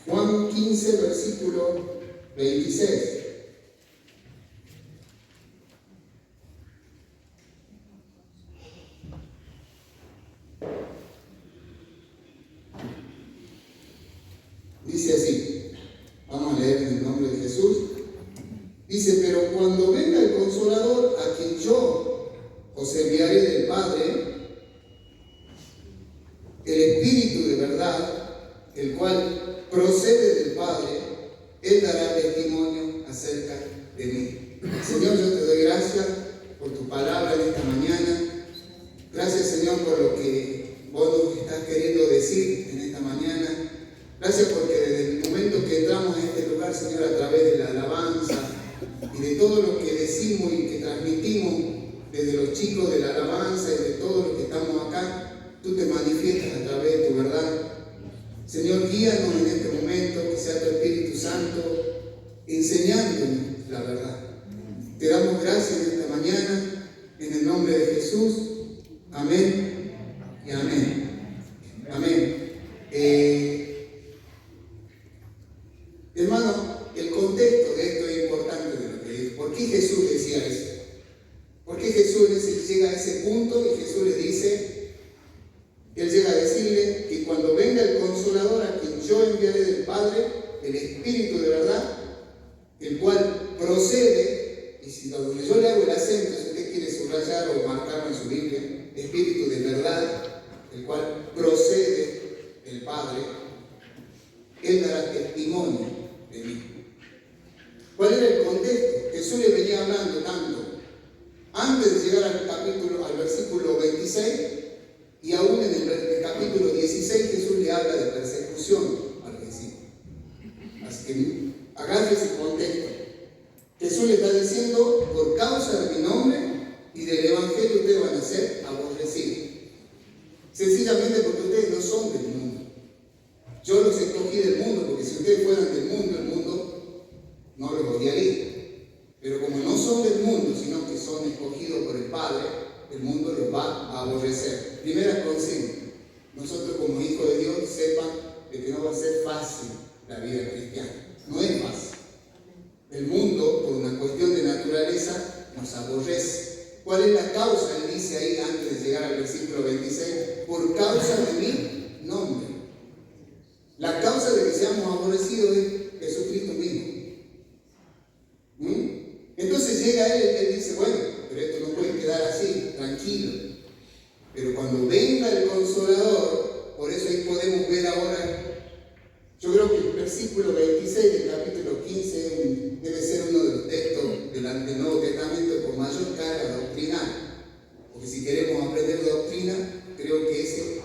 Juan 15, versículo 26. Dice así, vamos a leer en el nombre de Jesús. Dice, pero cuando venga el Consolador, a quien yo os enviaré del Padre, el Espíritu de verdad, el cual procede del Padre, Él dará testimonio acerca de mí. Señor, yo te doy gracias por tu palabra en esta mañana. Gracias, Señor, por lo que vos nos estás queriendo decir en esta mañana. Gracias porque desde el momento que entramos a este lugar, Señor, a través de la alabanza y de todo lo que decimos y que transmitimos desde los chicos de la alabanza y de todos los que estamos acá, tú te manifiestas a través de tu verdad. Señor, guíanos en este momento, que sea tu Espíritu Santo enseñándonos la verdad. Te damos gracias en esta mañana, en el nombre de Jesús. Amén y amén. Amén. Hermano, el contexto de esto es importante de lo que dice. ¿Por qué Jesús decía eso? ¿Por qué Jesús llega a ese punto y Jesús le dice, Él llega a decirle que cuando venga el Consolador, a quien yo enviaré del Padre, el Espíritu de verdad, el cual procede, y si donde yo le hago el acento, si usted quiere subrayar o marcarlo en su Biblia, Espíritu de verdad, el cual procede del Padre, Él dará testimonio de mí. ¿Cuál era el contexto? Jesús le venía hablando tanto antes de llegar al versículo 26, y aún en el capítulo 16 Jesús le habla de persecución al discípulo. Así que agarre ese contexto. Jesús le está diciendo, por causa de mi nombre y del Evangelio ustedes van a ser aborrecidos. Sencillamente porque ustedes no son del mundo. Yo los escogí del mundo, porque si ustedes fueran del mundo, el mundo no los odiaría. Pero como no son del mundo, sino que son escogidos por el Padre, el mundo los va a aborrecer. Primera consigna, nosotros como hijos de Dios sepan de que no va a ser fácil la vida cristiana. No es fácil. El mundo, por una cuestión de naturaleza, nos aborrece. ¿Cuál es la causa? Él dice ahí antes de llegar al versículo 26, por causa de mi nombre. La causa de que seamos aborrecidos es Jesucristo mismo. Entonces llega él dice, bueno, pero esto no puede quedar así, tranquilo. Pero cuando venga el Consolador, por eso ahí podemos ver ahora, yo creo que el versículo 26 del capítulo 15 debe ser uno de los textos del Nuevo Testamento con mayor carga doctrinal. Porque si queremos aprender doctrina, creo que ese,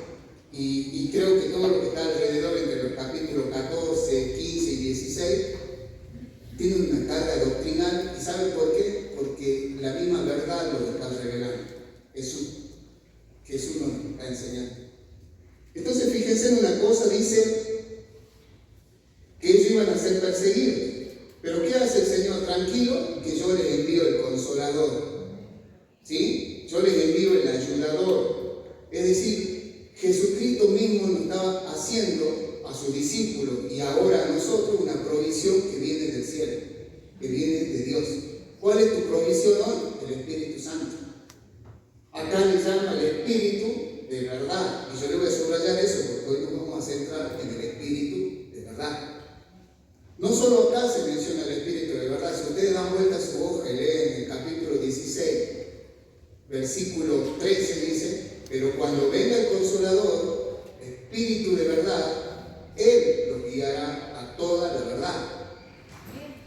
y creo que todo lo que está alrededor entre los capítulos 14, 15 y 16, tiene una carga doctrinal. ¿Y saben por qué? Porque la misma verdad lo está revelando. Jesús nos está enseñando. Entonces fíjense en una cosa, dice que ellos iban a ser perseguidos. Pero ¿qué hace el Señor? Tranquilo, que yo les envío el Consolador. ¿Sí? Yo les envío el Ayudador. Es decir, Jesucristo mismo nos estaba haciendo a sus discípulos y ahora a nosotros una provisión que viene del cielo, que viene de Dios. ¿Cuál es tu provisión hoy? El Espíritu Santo. Acá le llama el Espíritu de verdad. Y yo le voy a subrayar eso porque hoy nos vamos a centrar en el Espíritu de verdad. No solo acá se menciona el Espíritu de verdad. Si ustedes dan vuelta a su hoja y leen en el capítulo 16, versículo 13 dice, pero cuando venga el Consolador, Espíritu de verdad, Él los guiará a toda la verdad.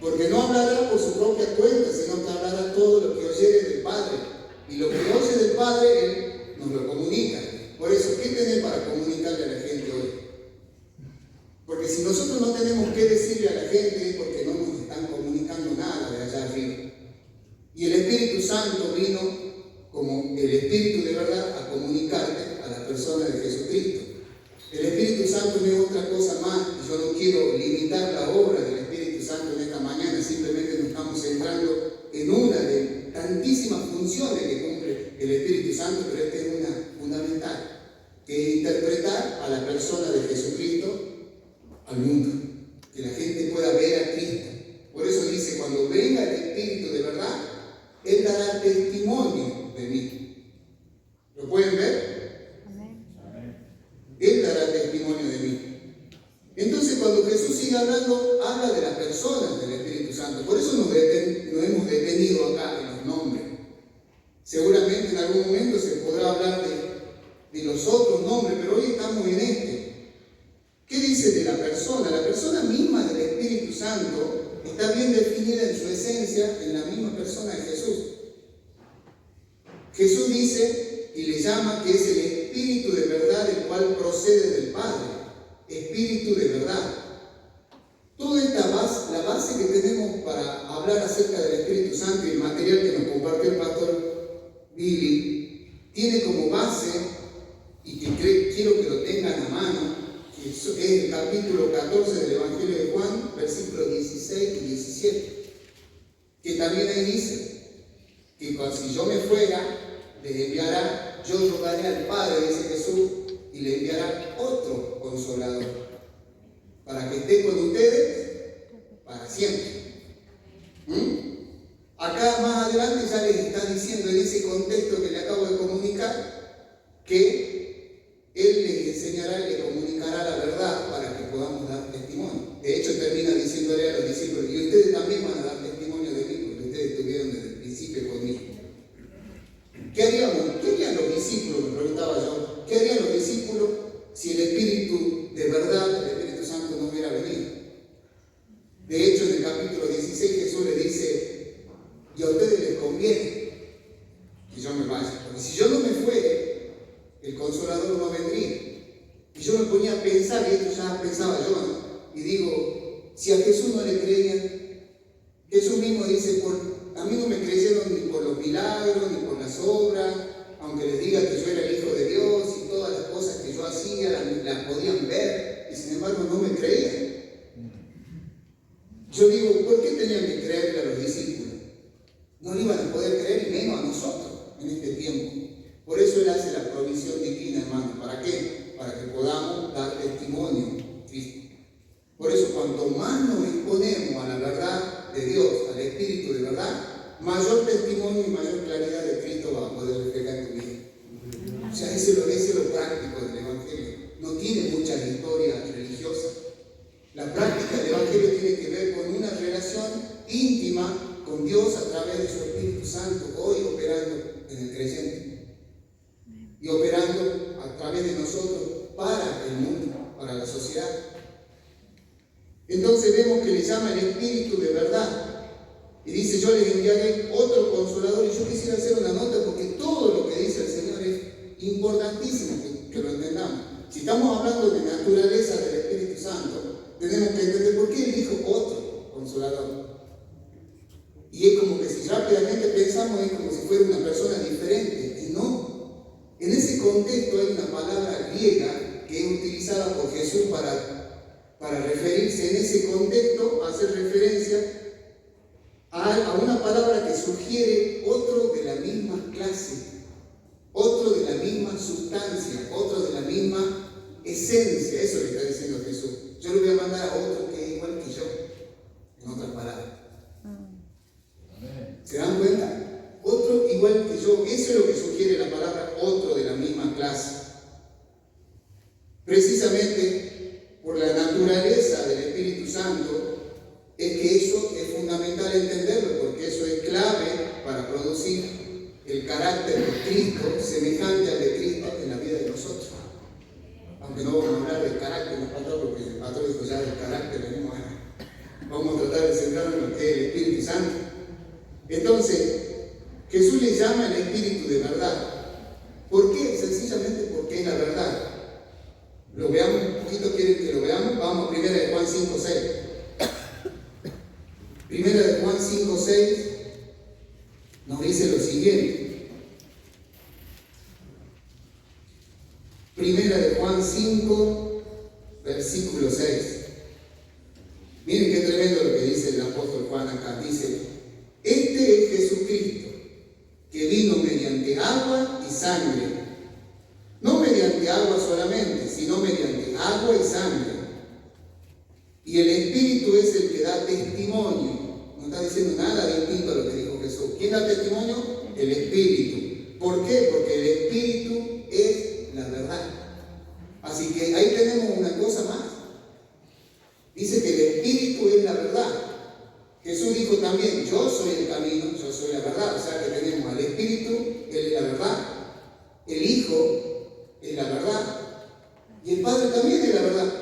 Porque no hablará por su propia cuenta, sino que hablará todo lo que oyere del Padre. Y lo que oye del Padre, Él nos lo comunica. Por eso, ¿qué tenés para comunicarle a la gente hoy? Porque si nosotros no tenemos que decirle a la gente, es porque no nos están comunicando nada de allá arriba. Y el Espíritu Santo vino como el Espíritu de verdad a comunicarte a la persona de Jesucristo. El Espíritu Santo no es otra cosa más, y yo no quiero limitar la obra del Espíritu Santo en esta mañana, simplemente nos estamos centrando en una de tantísimas funciones que cumple el Espíritu Santo, pero esta es una fundamental, que es interpretar a la persona de Jesucristo al mundo. sigue hablando, habla de la persona del Espíritu Santo. Por eso nos hemos detenido acá en los nombres. Seguramente en algún momento se podrá hablar de los otros nombres, pero hoy estamos en este. ¿Qué dice de la persona? La persona misma del Espíritu Santo está bien definida en su esencia en la misma persona de Jesús. Jesús dice y le llama que es el Espíritu de verdad, el cual procede del Padre. Espíritu de verdad. Toda esta base, la base que tenemos para hablar acerca del Espíritu Santo y el material que nos compartió el pastor Billy, tiene como base, y que quiero que lo tengan a mano, que es el capítulo 14 del Evangelio de Juan, versículos 16 y 17, que también ahí dice que si yo me fuera, les enviará, yo rogaré al Padre, dice Jesús, y le enviará otro consolador, para que esté con ustedes para siempre. Acá más adelante ya les está diciendo en ese contexto que le acabo de comunicar, que Él les enseñará y les comunicará la verdad para que podamos dar testimonio. De hecho termina diciéndole a los discípulos, y ustedes también van a dar testimonio de mí, porque ustedes estuvieron desde el principio conmigo. ¿Qué harían los discípulos? Me preguntaba yo. ¿Qué harían los discípulos si el Espíritu de verdad, el Espíritu Santo, no hubiera venido? De hecho, en el capítulo 16 Jesús le dice, y a ustedes les conviene que yo me vaya, porque si yo no me fuere, el Consolador no vendría. Y yo me ponía a pensar, y esto ya pensaba yo, ¿no? Y digo, si a Jesús no le creían, Jesús mismo dice, a mí no me creyeron ni por los milagros, ni por las obras, aunque les diga que yo era el Hijo de Dios y todas las cosas que yo hacía las podían ver, y sin embargo no me creían. Yo digo, ¿por qué tenían que creerle a los discípulos? No le iban a poder creer, y menos a nosotros en este tiempo. Por eso Él hace la provisión divina, hermano. ¿Para qué? Para que podamos dar testimonio de Cristo. Por eso, cuanto más nos exponemos a la verdad de Dios, al Espíritu de verdad, mayor testimonio y mayor claridad de Cristo va a poder reflejar en tu vida. O sea, ese es lo práctico del Evangelio. No tiene muchas historias religiosas. La práctica del Evangelio tiene que ver con una relación íntima con Dios a través de su Espíritu Santo, hoy operando en el creyente y operando a través de nosotros para el mundo, para la sociedad. Entonces vemos que le llama el Espíritu de verdad y dice, yo les enviaré otro consolador. Y yo quisiera hacer una nota porque todo lo que dice el Señor es importantísimo que lo entendamos. Si estamos hablando de naturaleza del Espíritu Santo, tenemos que entender por qué Él dijo otro consolador. Y es como que si rápidamente pensamos, es como si fuera una persona diferente. Y no. En ese contexto hay una palabra griega que es utilizada por Jesús para referirse en ese contexto, hacer referencia a una palabra que sugiere otro de la misma clase, otro de la misma sustancia, otro de la misma esencia. Eso le está diciendo Jesús. Yo le voy a mandar a otro que es igual que yo, en otras palabras. ¿Se dan cuenta? Otro igual que yo. Eso es lo que sugiere la palabra otro de la misma clase. Precisamente por la naturaleza del Espíritu Santo es que eso es fundamental entenderlo, porque eso es clave para producir el carácter de Cristo semejante al de Cristo en la vida de nosotros. Aunque no vamos a hablar del carácter, no pastor, porque el pastor dijo ya del carácter, vamos a tratar de centrarnos en lo que es el Espíritu Santo. Entonces, Jesús le llama el Espíritu de verdad. ¿Por qué? Sencillamente porque es la verdad. Lo veamos un poquito, quieren que lo veamos. Vamos a 1 de Juan 5:6. 1 de Juan 5:6 nos dice lo siguiente. 1 de Juan 5, versículo 6. Miren qué tremendo lo que dice el apóstol Juan acá. Dice, este es Jesucristo, que vino mediante agua y sangre. No mediante agua solamente, sino mediante agua y sangre. Y el Espíritu es el que da testimonio. No está diciendo nada distinto a lo que dijo Jesús. ¿Quién da testimonio? El Espíritu. ¿Por qué? Porque el Espíritu es la verdad. Así que ahí tenemos una cosa más. Dice que el también, yo soy el camino, yo soy la verdad. O sea que tenemos al Espíritu, Él es la verdad, el Hijo es la verdad, y el Padre también es la verdad.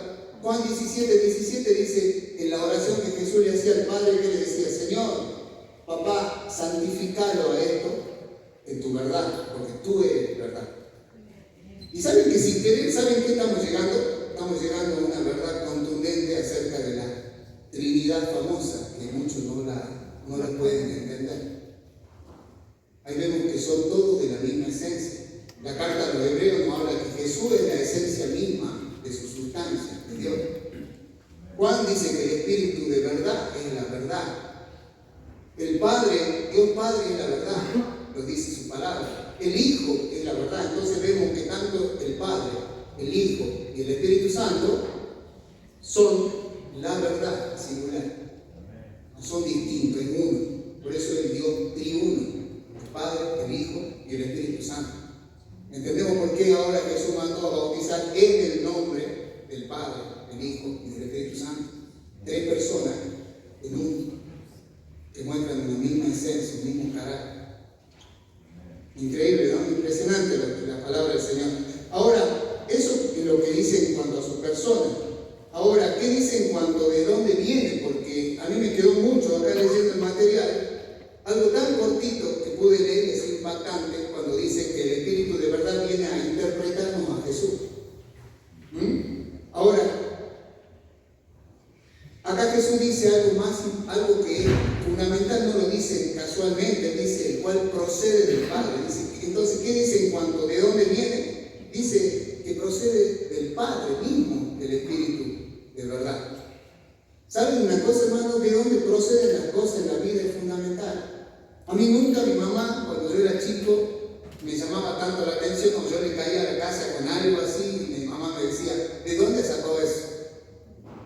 Juan 17:17 dice, en la oración que Jesús le hacía al Padre, que le decía, Señor, Papá, santificalo a esto en tu verdad, porque tú eres verdad. Y saben que sin querer, ¿saben qué estamos llegando? Estamos llegando a una verdad contundente acerca de la Trinidad famosa, que muchos no la pueden entender. Ahí vemos que son todos de la misma esencia. La carta a los hebreos nos habla que Jesús es la esencia misma de su sustancia, de Dios. Juan dice que el Espíritu de verdad es la verdad. El Padre, Dios Padre es la verdad, lo dice su palabra. El Hijo es la verdad. Entonces vemos que tanto el Padre, el Hijo y el Espíritu Santo son la verdad singular. No son distintos, es uno. Por eso es el Dios triuno, el Padre, el Hijo y el Espíritu Santo. ¿Entendemos por qué ahora Jesús mandó a bautizar en el nombre del Padre, del Hijo y del Espíritu Santo? 3 personas en uno, que muestran la misma esencia, el mismo carácter. Increíble, ¿no? Impresionante la palabra del Señor. Ahora, eso es lo que dice en cuanto a su persona. Ahora, ¿qué dice en cuanto de dónde viene? Porque a mí me quedó mucho acá leyendo el material. Algo tan cortito que pude leer es impactante cuando dice que el Espíritu de verdad viene a interpretarnos a Jesús. Ahora, acá Jesús dice algo más, algo que es fundamental, no lo dice casualmente, dice el cual procede del Padre. Dice, entonces, ¿qué dice en cuanto de dónde viene? Dice que procede del Padre mismo, del Espíritu de verdad. ¿Saben una cosa, hermano? De dónde proceden las cosas en la vida es fundamental. A mí nunca mi mamá, cuando yo era chico, me llamaba tanto la atención como yo le caía a la casa con algo así, y mi mamá me decía, ¿de dónde sacó eso?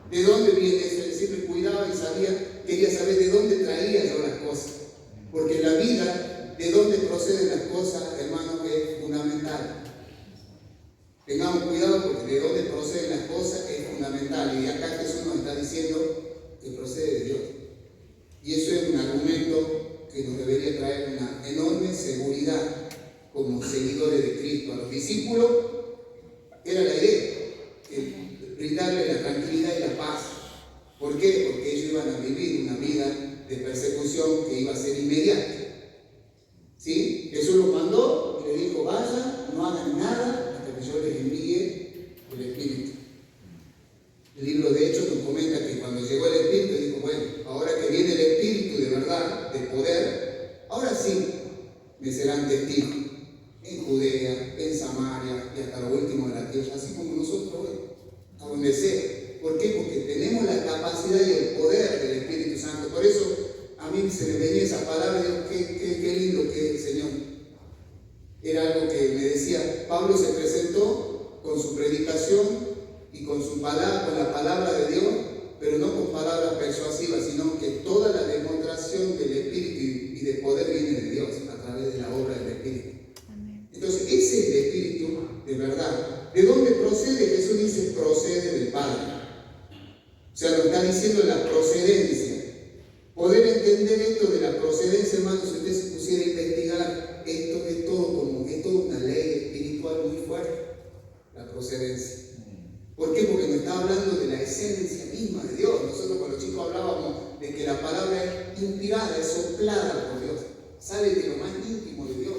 ¿De dónde viene eso? Él siempre cuidaba y quería saber de dónde traía yo las cosas. Porque en la vida, de dónde proceden las cosas, hermano, es fundamental. Tengamos cuidado porque de dónde proceden las cosas es fundamental. Y acá Jesús nos está diciendo que procede de Dios. Y eso es un argumento que nos debería traer una enorme seguridad como seguidores de Cristo. A los discípulos era la idea, brindarle la tranquilidad y la paz. ¿Por qué? Porque ellos iban a vivir una vida de persecución que iba a ser inmediata. ¿Sí? Jesús los mandó y le dijo, vayan, no hagan nada hasta que yo les envíe el Espíritu. El libro de Hechos nos comenta que cuando llegó el Espíritu, dijo, bueno, ahora que viene el Espíritu de verdad, de poder, ahora sí me serán testigos en Judea, en Samaria y hasta lo último de la tierra, así como nosotros hoy, a donde sea. ¿Por qué? Porque tenemos la capacidad y el poder del Espíritu Santo. Por eso a mí se me venía esa palabra, Dios, qué lindo que es el Señor. Era algo que me decía, Pablo se presentó con su predicación y con su palabra, con la palabra de Dios, pero no con palabras persuasivas, sino que toda la demostración del Espíritu y de poder viene de Dios a través de la obra del Espíritu. Entonces, ese es el Espíritu de verdad. ¿De dónde procede? Jesús dice, procede del Padre. O sea, nos está diciendo la procedencia. Poder entender esto de la procedencia, hermano, si usted se pusiera a investigar, esto es toda una ley espiritual muy fuerte, la procedencia. ¿Por qué? Porque nos está hablando de la esencia misma de Dios. Nosotros con los chicos hablábamos de que la palabra es inspirada, es soplada por Dios, sale de lo más íntimo de Dios.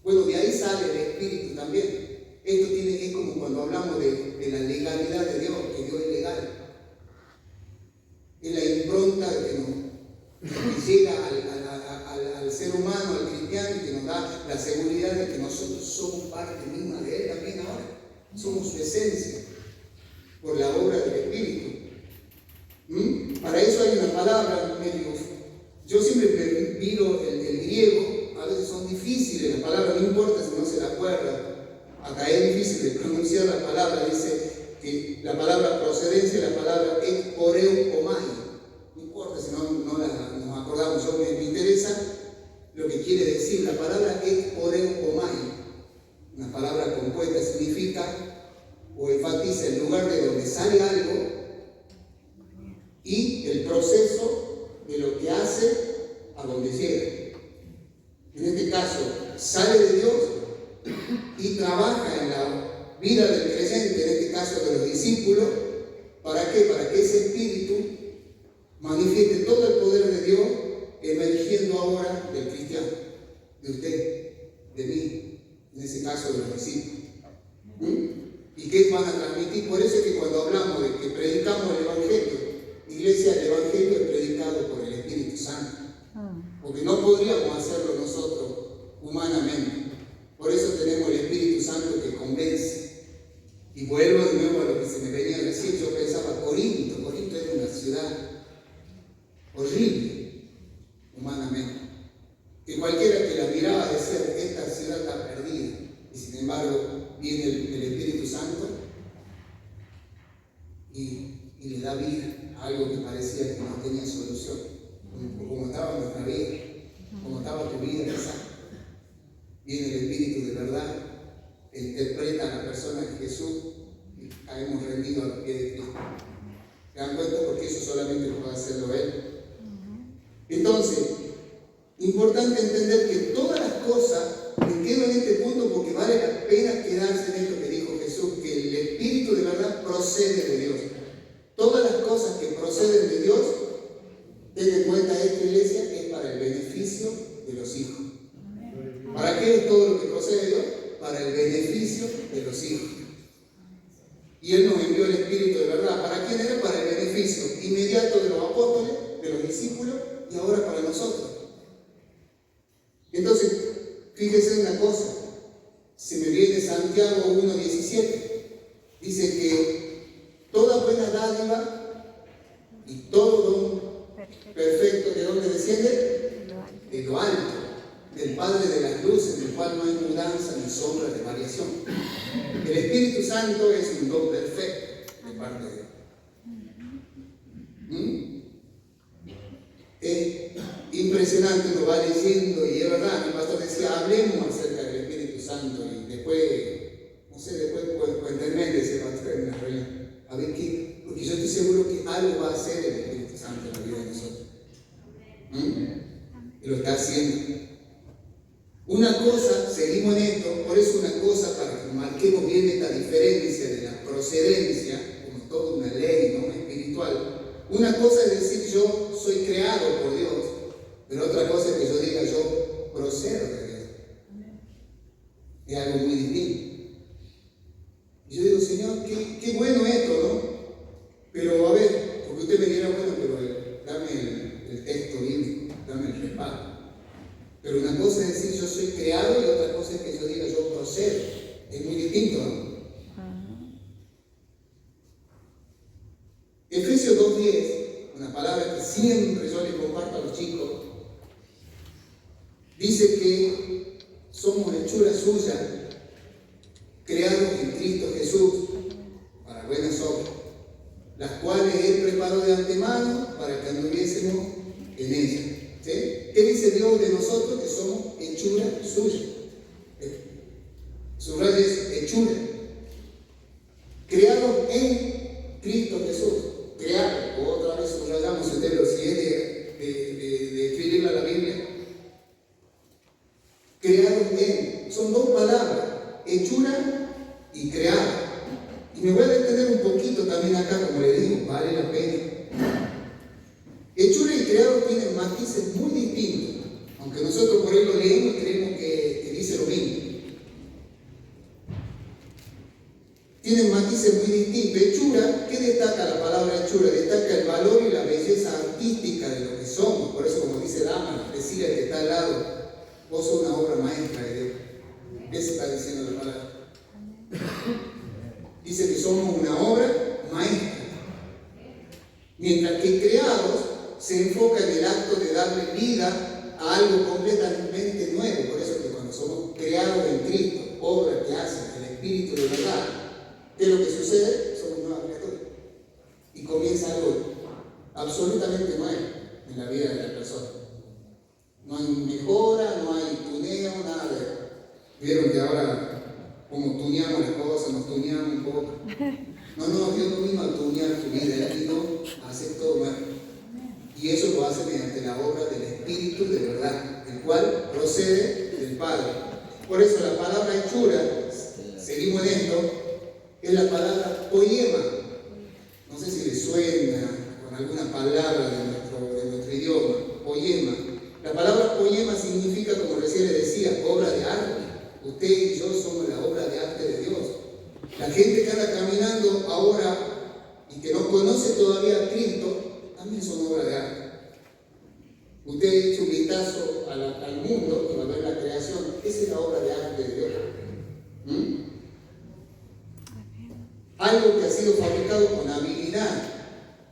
Bueno, de ahí sale el Espíritu también. Esto es como cuando hablamos de la legalidad de Dios, que Dios es legal. Es la impronta que llega al ser humano, al cristiano, y que nos da la seguridad de que nosotros somos parte misma de Él también ahora. Somos su esencia, por la obra del Espíritu. Para eso hay una palabra medio. Yo siempre miro el griego, a veces son difíciles las palabras, no importa si no se la acuerda. Acá es difícil de pronunciar la palabra, dice que la palabra procedencia es la palabra esporeuomai. No importa si no nos acordamos, me interesa lo que quiere decir. La palabra esporeuomai, una palabra compuesta, significa o enfatiza el lugar de donde sale algo y el proceso de lo que hace a donde llega. En este caso, sale de Dios y trabaja en la vida del creyente, en este caso de los discípulos. ¿Para qué? Para que ese espíritu manifieste todo el poder de Dios emergiendo ahora del cristiano, de usted, de mí, en ese caso de los discípulos. ¿Y qué van a transmitir? Por eso es que cuando hablamos de que predicamos el Evangelio, iglesia, el Evangelio es predicado por el Espíritu Santo, porque no podríamos hacerlo nosotros humanamente. Por eso tenemos el Espíritu Santo que convence. Y vuelvo de nuevo a lo que se me venía a decir. Yo pensaba, Corinto era una ciudad horrible humanamente, que cualquiera que la miraba decía, esta ciudad está perdida. Y sin embargo viene el Espíritu Santo y le da vida a algo que parecía que no tenía solución, como estaba nuestra vida, como estaba tu vida quizás. Viene el Espíritu de verdad, interpreta a la persona de Jesús y caemos rendidos a los pies de Cristo. ¿Se dan cuenta? Porque eso solamente lo puede hacerlo Él. Entonces, importante entender que todas las cosas, me quedo en este punto porque vale la pena quedarse en esto que dijo Jesús, que el Espíritu de verdad procede de Dios. Todas las cosas que proceden de Dios, ten en cuenta esta iglesia, es para el beneficio de los hijos. ¿Para qué es todo lo que procede de Dios? Para el beneficio de los hijos. Y Él nos envió el Espíritu de verdad. ¿Para quién era? Para el beneficio inmediato de los apóstoles, de los discípulos y ahora para nosotros. Entonces, fíjese una cosa. Se me viene Santiago 1:17. Dice que toda buena dádiva y todo don perfecto, ¿de dónde desciende? De lo alto, del Padre de las luces, en el cual no hay mudanza ni sombra de variación. El Espíritu Santo es un don perfecto de parte de Dios. Es impresionante, uno va leyendo y es verdad, mi pastor decía, hablemos acerca del Espíritu Santo y después, no sé, después cuéntenme de ese pastor en la reunión. A ver qué, porque yo estoy seguro que algo va a hacer el Espíritu Santo en la vida de nosotros. Y lo está haciendo. Una cosa, seguimos en esto, por eso una cosa, para que marquemos bien esta diferencia de la procedencia, como toda una ley, ¿no?, espiritual. Una cosa es decir, yo soy creado por Dios, pero otra cosa es que yo diga, yo procedo de Dios. Es algo muy distinto. Y yo digo, Señor, qué bueno esto, ¿no? Pero a ver, porque usted me dirá, bueno, pero dame el texto bíblico, dame el respaldo. Pero una cosa es decir, yo soy creado y otra cosa es que yo diga, yo procedo. Es muy distinto, ¿no? Efesios 2:10, una palabra que siempre yo le comparto a los chicos, dice que somos hechura suya, creados en Cristo Jesús para buenas obras, las cuales Él preparó de antemano para que anduviésemos en ellas. ¿Sí? ¿Qué dice Dios de nosotros? Que somos hechura suya. Subraya eso, hechura. Creados en Cristo Jesús. Creados, otra vez subrayamos, si es de escribirla la Biblia. Creados en, son dos palabras, hechura y creado. Y me voy a detener un poquito también acá, como le digo, vale la pena. Hechura y creado tienen matices muy distintos, aunque nosotros por ahí lo leemos y creemos que dice lo mismo. Tienen matices muy distintos. Hechura, ¿qué destaca la palabra hechura? Destaca el valor y la belleza artística de lo que somos. Por eso, como dice Dama, decirle al que está al lado, vos sos una obra maestra de Dios. Eso está diciendo la palabra. Dice que somos una obra maestra. Mientras que creados se enfoca en el acto de darle vida a algo completamente nuevo. Por eso que cuando somos creados en Cristo, obra que hace el Espíritu de verdad, ¿qué es lo que sucede? Somos nuevas criaturas. Y comienza algo absolutamente nuevo en la vida de la persona. No hay mejora, no hay tuneo, nada de eso. Vieron que ahora, como tuneamos las cosas, nos tuneamos un poco. No, Dios no vino a tunear tu vida, Él vino a hacer todo nuevo. Y eso lo hace mediante la obra del Espíritu de verdad, el cual procede del Padre. Por eso la palabra hechura, seguimos en esto, es la palabra poema. No sé si les suena con alguna palabra de nuestro idioma, poema. La palabra poema significa, como recién les decía, obra de arte. Usted y yo somos la obra de arte de Dios. La gente que anda caminando ahora y que no conoce todavía a Cristo, también son obra de arte. Usted echa un vistazo al mundo y va a ver la creación. Esa es la obra de arte de Dios. Algo que ha sido fabricado con habilidad.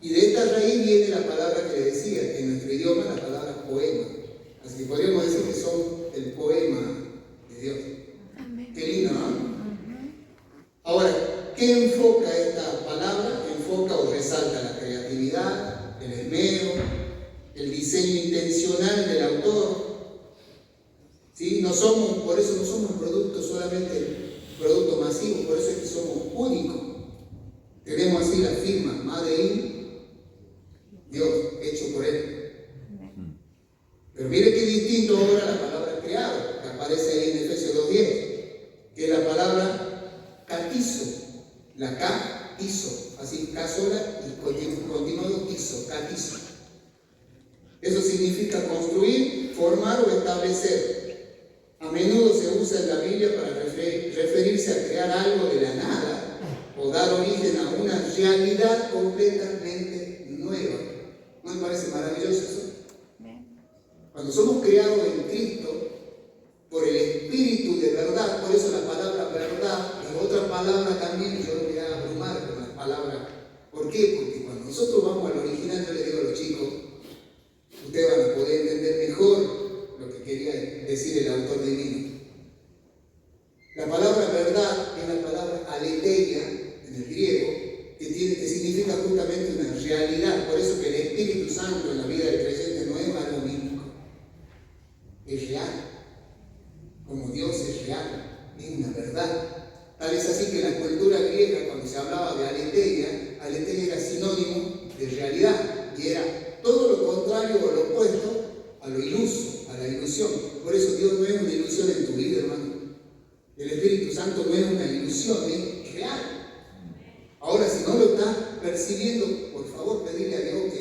Y de esta raíz viene la palabra que le decía, en nuestro idioma la palabra poema. Así que podríamos decir que son el poema de Dios. Qué lindo, ¿no? Ahora, ¿qué enfoca esta palabra? Enfoca o resalta la creatividad, el esmero, el diseño intencional del autor. ¿Sí? Por eso no somos productos solamente productos masivos, por eso es que somos únicos. Tenemos así la firma, Made in Dios, hecho por Él. Pero mire qué distinto ahora la palabra creado, que aparece ahí en Efesios 2:10, que es la palabra catizo, la K, tizo, así, K sola y continuado tizo, catizo. Eso significa construir, formar o establecer. A menudo se usa en la Biblia para referirse a crear algo de la nada o dar origen a una realidad completamente nueva. ¿No me parece maravilloso eso? Cuando somos creados en Cristo por el Espíritu de verdad, por eso la palabra verdad es otra palabra también, yo lo voy a abrumar con las palabras. ¿Por qué? Porque cuando nosotros vamos al original, yo les digo a los chicos, ustedes van a poder entender mejor lo que quería decir el autor divino. La palabra verdad es la palabra aletheia en el griego, que significa justamente una realidad. Por eso que el Espíritu Santo en la vida del creyente no es algo místico, es real. Como Dios es real, es una verdad. Tal es así que en la cultura griega, cuando se hablaba de aletheia era sinónimo de realidad y era todo lo contrario o lo opuesto a lo iluso, a la ilusión. Por eso Dios no es una ilusión en tu vida, hermano. El Espíritu Santo no es una ilusión, es real. Ahora, si no lo estás percibiendo, por favor, pedirle a Dios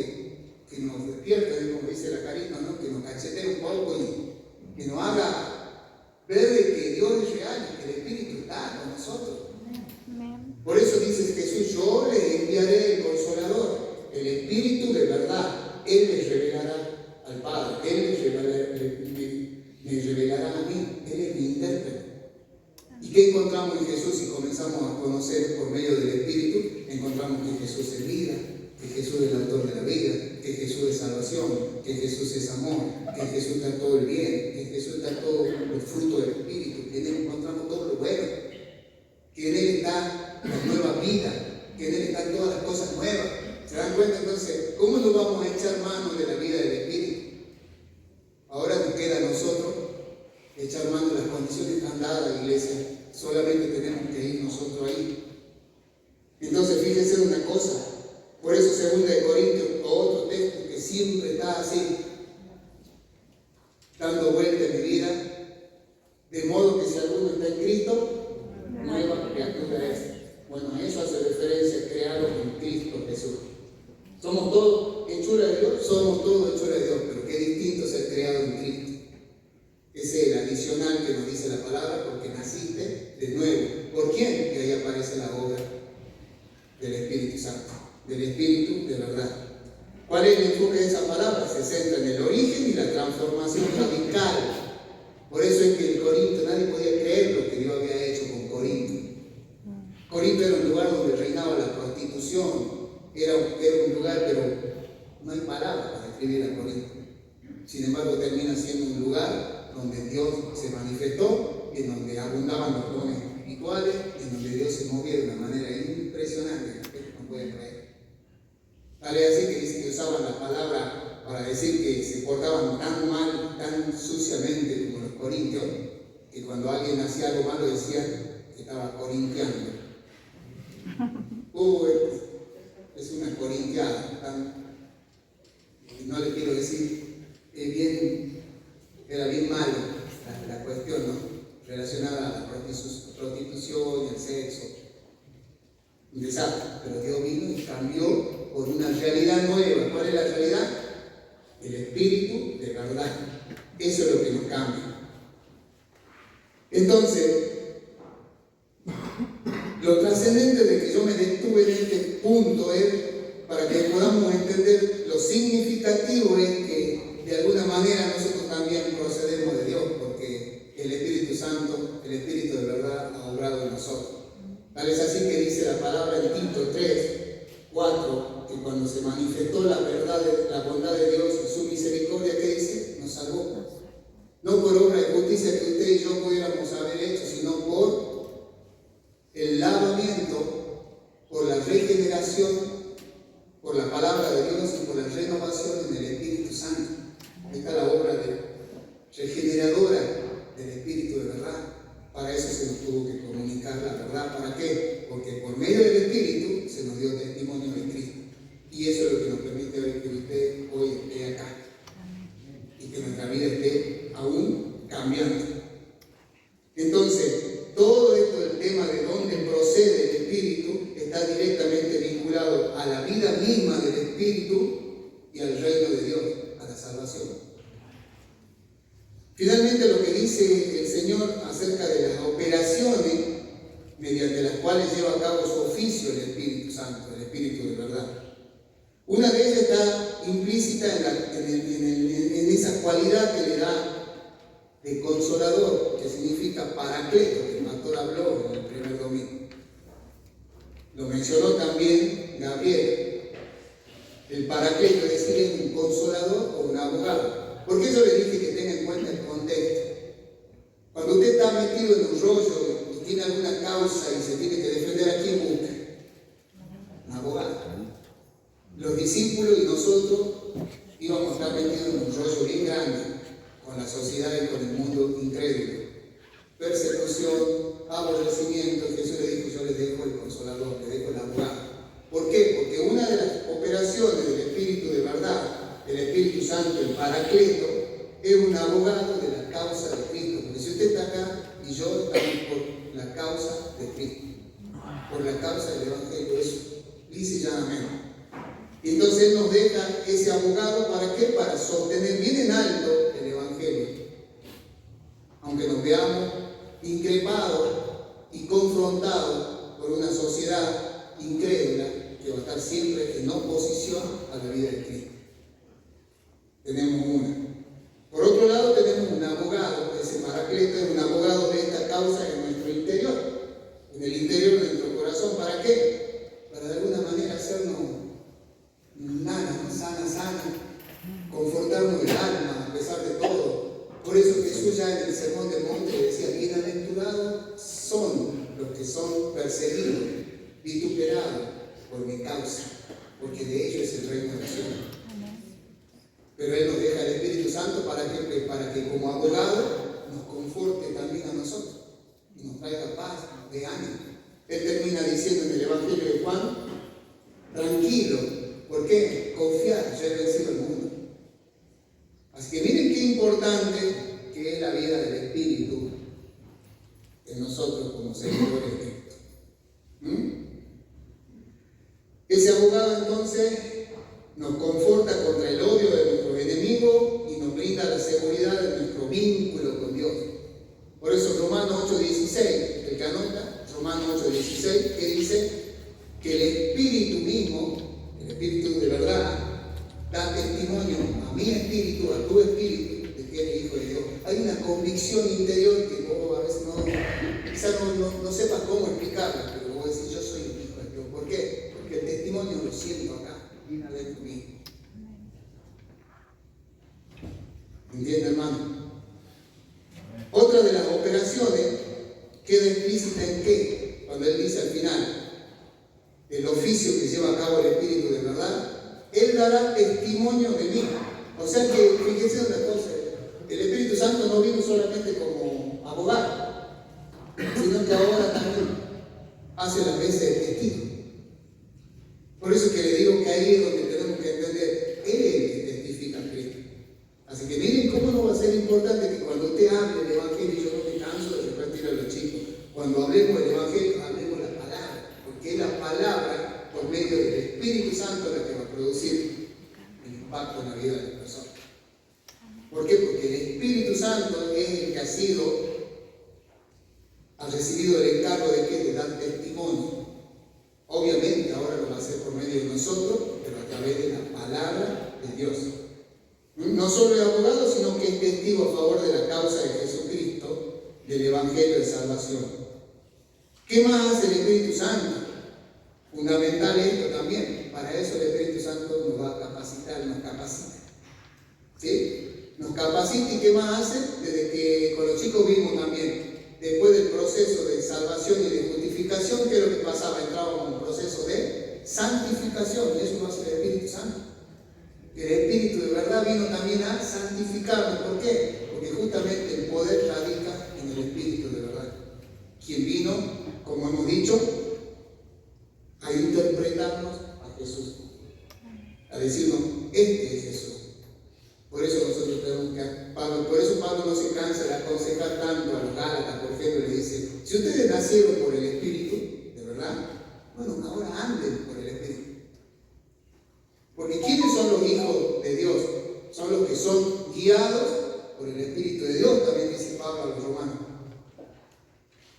que nos despierte, como dice la Carita, ¿no? Que nos cachetee un poco y que nos haga ver de que Dios es real y que el Espíritu está con nosotros. Por eso dice Jesús, yo les enviaré el Consolador, el Espíritu de verdad. Él les revelará al Padre, Él me revelará a mí, Él es mi intérprete. ¿Y qué encontramos en Jesús si comenzamos a conocer por medio del Espíritu? Encontramos que Jesús es vida, que Jesús es el autor de la vida, que Jesús es salvación, que Jesús es amor, que en Jesús está todo el bien, que en Jesús está todo el fruto del Espíritu, que en Él encontramos todo lo bueno, que en Él está la nueva vida, que en Él están todas las cosas nuevas. ¿Se dan cuenta entonces? ¿Cómo nos vamos a echar mano de la vida del Espíritu? Ahora nos queda a nosotros echar mano de las condiciones que han dado a la iglesia. Solamente tenemos que ir nosotros ahí. Entonces, fíjense una cosa. Por eso 2 de Corintios, otro texto que siempre está así, dando vuelta en mi vida, de modo que si alguno está en Cristo, nueva criatura es. Bueno, eso hace referencia, creado en Cristo Jesús. Somos todos hechura de Dios, somos todos hechura de Dios, pero qué distinto ser creado en Cristo. Ese es el adicional que nos dice la palabra, porque naciste de nuevo. ¿Por quién? Que ahí aparece la obra del Espíritu Santo, del Espíritu de verdad. ¿Cuál es el enfoque de esa palabra? Se centra en el origen y la transformación radical. Por eso es que en Corinto nadie podía creer lo que Dios había hecho con Corinto. Corinto era un lugar donde reinaba la prostitución, era un lugar, pero no hay palabras para describir a Corinto. Sin embargo, termina siendo un lugar donde Dios se manifestó, en donde abundaban los dones espirituales, en donde Dios se movía de una manera impresionante, que ustedes no pueden creer. Tal es así que dice que usaban la palabra para decir que se portaban tan mal, tan suciamente como los corintios, que cuando alguien hacía algo malo decían que estaba corintiando. Es una corintiada, no le realidad nueva. ¿Cuál es la realidad? El Espíritu de verdad. Eso es lo que nos cambia. Entonces, lo trascendente de que yo me detuve en este punto es para que podamos entender lo significativo es que de alguna manera nosotros también procedemos de Dios, porque el Espíritu Santo, el Espíritu de verdad, ha obrado en nosotros. Tal es así que dice la palabra en Tito 3:4, que cuando se manifestó la verdad, la bondad de Dios y su misericordia, ¿qué dice? Nos salvó. No por obra de justicia que usted y yo pudiéramos haber hecho, sino por el lavamiento, por la regeneración, por la palabra de Dios y por la renovación en el Espíritu Santo. Ahí está la obra regeneradora del Espíritu de verdad. Para eso se nos tuvo que comunicar la verdad. ¿Para qué? Porque por medio del Espíritu se nos dio testimonio de Cristo. Y eso es lo que nos permite hoy que usted hoy esté acá. Y que nuestra vida esté aún cambiando. Entonces, todo esto, el tema de dónde procede el Espíritu, está directamente vinculado a la vida misma del Espíritu y al reino de Dios, a la salvación. Finalmente, lo que dice el Señor acerca de las operaciones mediante las cuales lleva a cabo su oficio el Espíritu Santo, el Espíritu de verdad. Una de ellas está implícita en esa cualidad que le da de consolador, que significa paracleto, que el pastor habló en el primer domingo. Lo mencionó también Gabriel. El paracleto, es decir, es un consolador o un abogado. ¿Por qué yo le dije que tenga en cuenta el contexto? Cuando usted está metido en un rollo y tiene alguna causa y se tiene que defender, ¿a quién busca? Un abogado. Los discípulos y nosotros íbamos a estar metidos en un rollo bien grande con la sociedad y con el mundo incrédulo. Persecución, aborrecimiento. Jesús le dijo: yo les dejo el consolador, les dejo el abogado. ¿Por qué? Porque una de las operaciones del Espíritu de verdad, el Espíritu Santo, el Paracleto, es un abogado de la causa de Cristo. Porque si usted está acá y yo estamos por la causa de Cristo, por la causa del Evangelio, eso, dice y llanamente. Y entonces Él nos deja ese abogado, ¿para qué? Para sostener bien en alto el Evangelio. Aunque nos veamos increpados y confrontados por una sociedad incrédula que va a estar siempre en oposición a la vida de Cristo. Tenemos una. Por otro lado, tenemos un abogado. Ese Paracleto es un abogado de esta causa en nuestro interior, en el interior de nuestro corazón. ¿Para qué? Para de alguna manera hacernos sana, confortarnos el alma a pesar de todo. Por eso Jesús ya en el Sermón del Monte decía: bienaventurados son los que son perseguidos, vituperados por mi causa, porque de ellos es el reino de los cielos. Pero Él nos deja el Espíritu Santo para que como abogado nos conforte también a nosotros y nos traiga paz, de ánimo. Él termina diciendo en el Evangelio de Juan: tranquilo. ¿Por qué? Confiar, yo he vencido el mundo. Así que miren qué importante que es la vida del Espíritu en nosotros como seguidores de Cristo. Ese abogado entonces nos conforta contra el odio de nuestros enemigos y nos brinda la seguridad de nuestro vínculo con Dios. Por eso Romanos 8:16, el que anota, Romanos 8:16, que dice que el Espíritu mismo, el Espíritu de verdad, da testimonio a mi espíritu, a tu espíritu, de que eres hijo de Dios. Hay una convicción interior que vos a veces quizás no sepas cómo explicarla, pero vos decís: yo soy un hijo de Dios. ¿Por qué? Porque el testimonio lo siento acá, viene adentro de mí. ¿Entiende, hermano? Otra de las operaciones queda explícita en qué, cuando Él dice al final, el oficio que lleva a cabo el Espíritu de verdad, Él dará testimonio de mí. O sea que, fíjense una cosa, el Espíritu Santo no vino solamente como abogado, sino que ahora también hace las veces de testigo. Por eso que le digo que ahí es donde tenemos que entender, Él es el que testifica a Cristo. Así que miren cómo no va a ser importante que cuando usted hable el Evangelio, y yo no me canso de repetir a los chicos, cuando hablemos del Evangelio, hablemos la palabra, porque es la palabra por medio del Espíritu Santo la que va a producir impacto en la vida de las personas. ¿Por qué? Porque el Espíritu Santo es el que ha recibido el encargo de ¿qué? De dar testimonio. Obviamente ahora lo va a hacer por medio de nosotros, pero a través de la palabra de Dios. No solo es abogado, sino que es testigo a favor de la causa de Jesucristo, del Evangelio de Salvación. ¿Qué más hace el Espíritu Santo? Fundamental esto también. Para eso el Espíritu Santo nos va a capacitar, nos capacita. ¿Sí? Nos capacita. ¿Y qué más hace? Desde que con los chicos vimos también, después del proceso de salvación y de justificación, ¿qué es lo que pasaba? Entrábamos en un proceso de santificación, y eso lo hace el Espíritu Santo. El Espíritu de verdad vino también a santificarnos. ¿Por qué? Porque justamente el poder radica en el Espíritu de verdad, quien vino, como hemos dicho, a interpretarnos a Jesús, a decirnos, este es Jesús. Por eso nosotros tenemos que, por eso Pablo no se cansa de aconsejar tanto a los Gálatas, por ejemplo, le dice, si ustedes nacieron por el Espíritu, de verdad, bueno, ahora anden por el Espíritu. Porque ¿quiénes son los hijos de Dios? Son los que son guiados por el Espíritu de Dios, también dice Pablo a los romanos.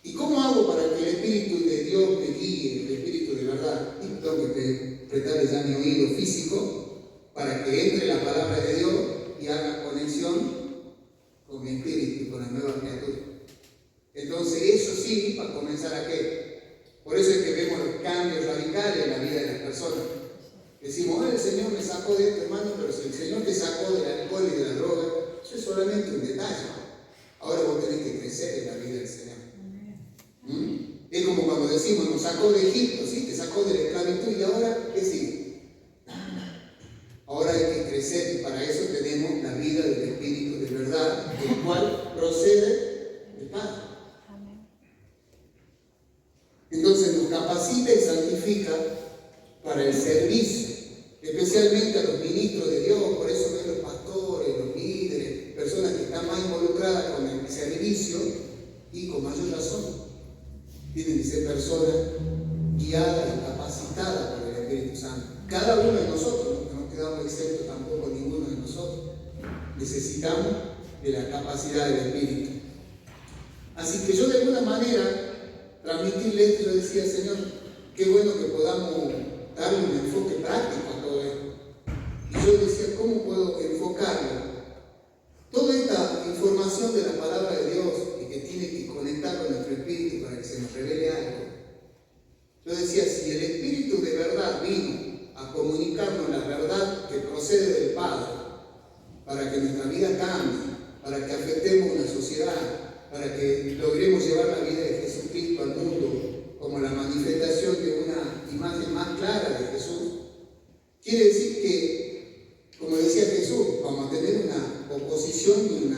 ¿Y cómo hago para que el Espíritu de Dios me guíe, el Espíritu de verdad? Y tengo que prestarle ya mi oído físico para que entre la palabra de Dios y haga conexión con mi espíritu y con la nueva criatura. Entonces eso sí, para comenzar a qué. Por eso es que vemos los cambios radicales en la vida de las personas. Decimos, el Señor me sacó de esto, hermano, pero si el Señor te sacó del alcohol y de la droga, eso es solamente un detalle. Ahora vos tenés que crecer en la vida del Señor. Es como cuando decimos, nos sacó de Egipto, ¿sí? Te sacó de la esclavitud, y ahora, ¿qué sigue? Ahora hay que crecer, y para eso tenemos la vida del Espíritu de verdad, el cual procede del Padre. Entonces nos capacita y santifica para el servicio, especialmente a los ministros de Dios. Por eso ven los pastores, los líderes, personas que están más involucradas con el servicio, y con mayor razón tienen que ser personas guiadas y capacitadas por el Espíritu Santo. Cada uno de nosotros, no nos quedamos exentos tampoco ninguno de nosotros, necesitamos de la capacidad del Espíritu. Así que yo de alguna manera transmitirle esto, yo decía, Señor, qué bueno que podamos darle un enfoque práctico a todo esto. Y yo decía, ¿cómo puedo enfocarlo? Toda esta información de la palabra de Dios y que tiene que conectar con nuestro espíritu para que se nos revele algo. Yo decía, si el Espíritu de verdad vino a comunicarnos la verdad que procede del Padre, para que nuestra vida cambie, para que afectemos una sociedad, para que logremos llevar la vida de Jesucristo al mundo como la manifestación de una imagen más clara de Jesús, quiere decir que, como decía Jesús, vamos a tener una oposición y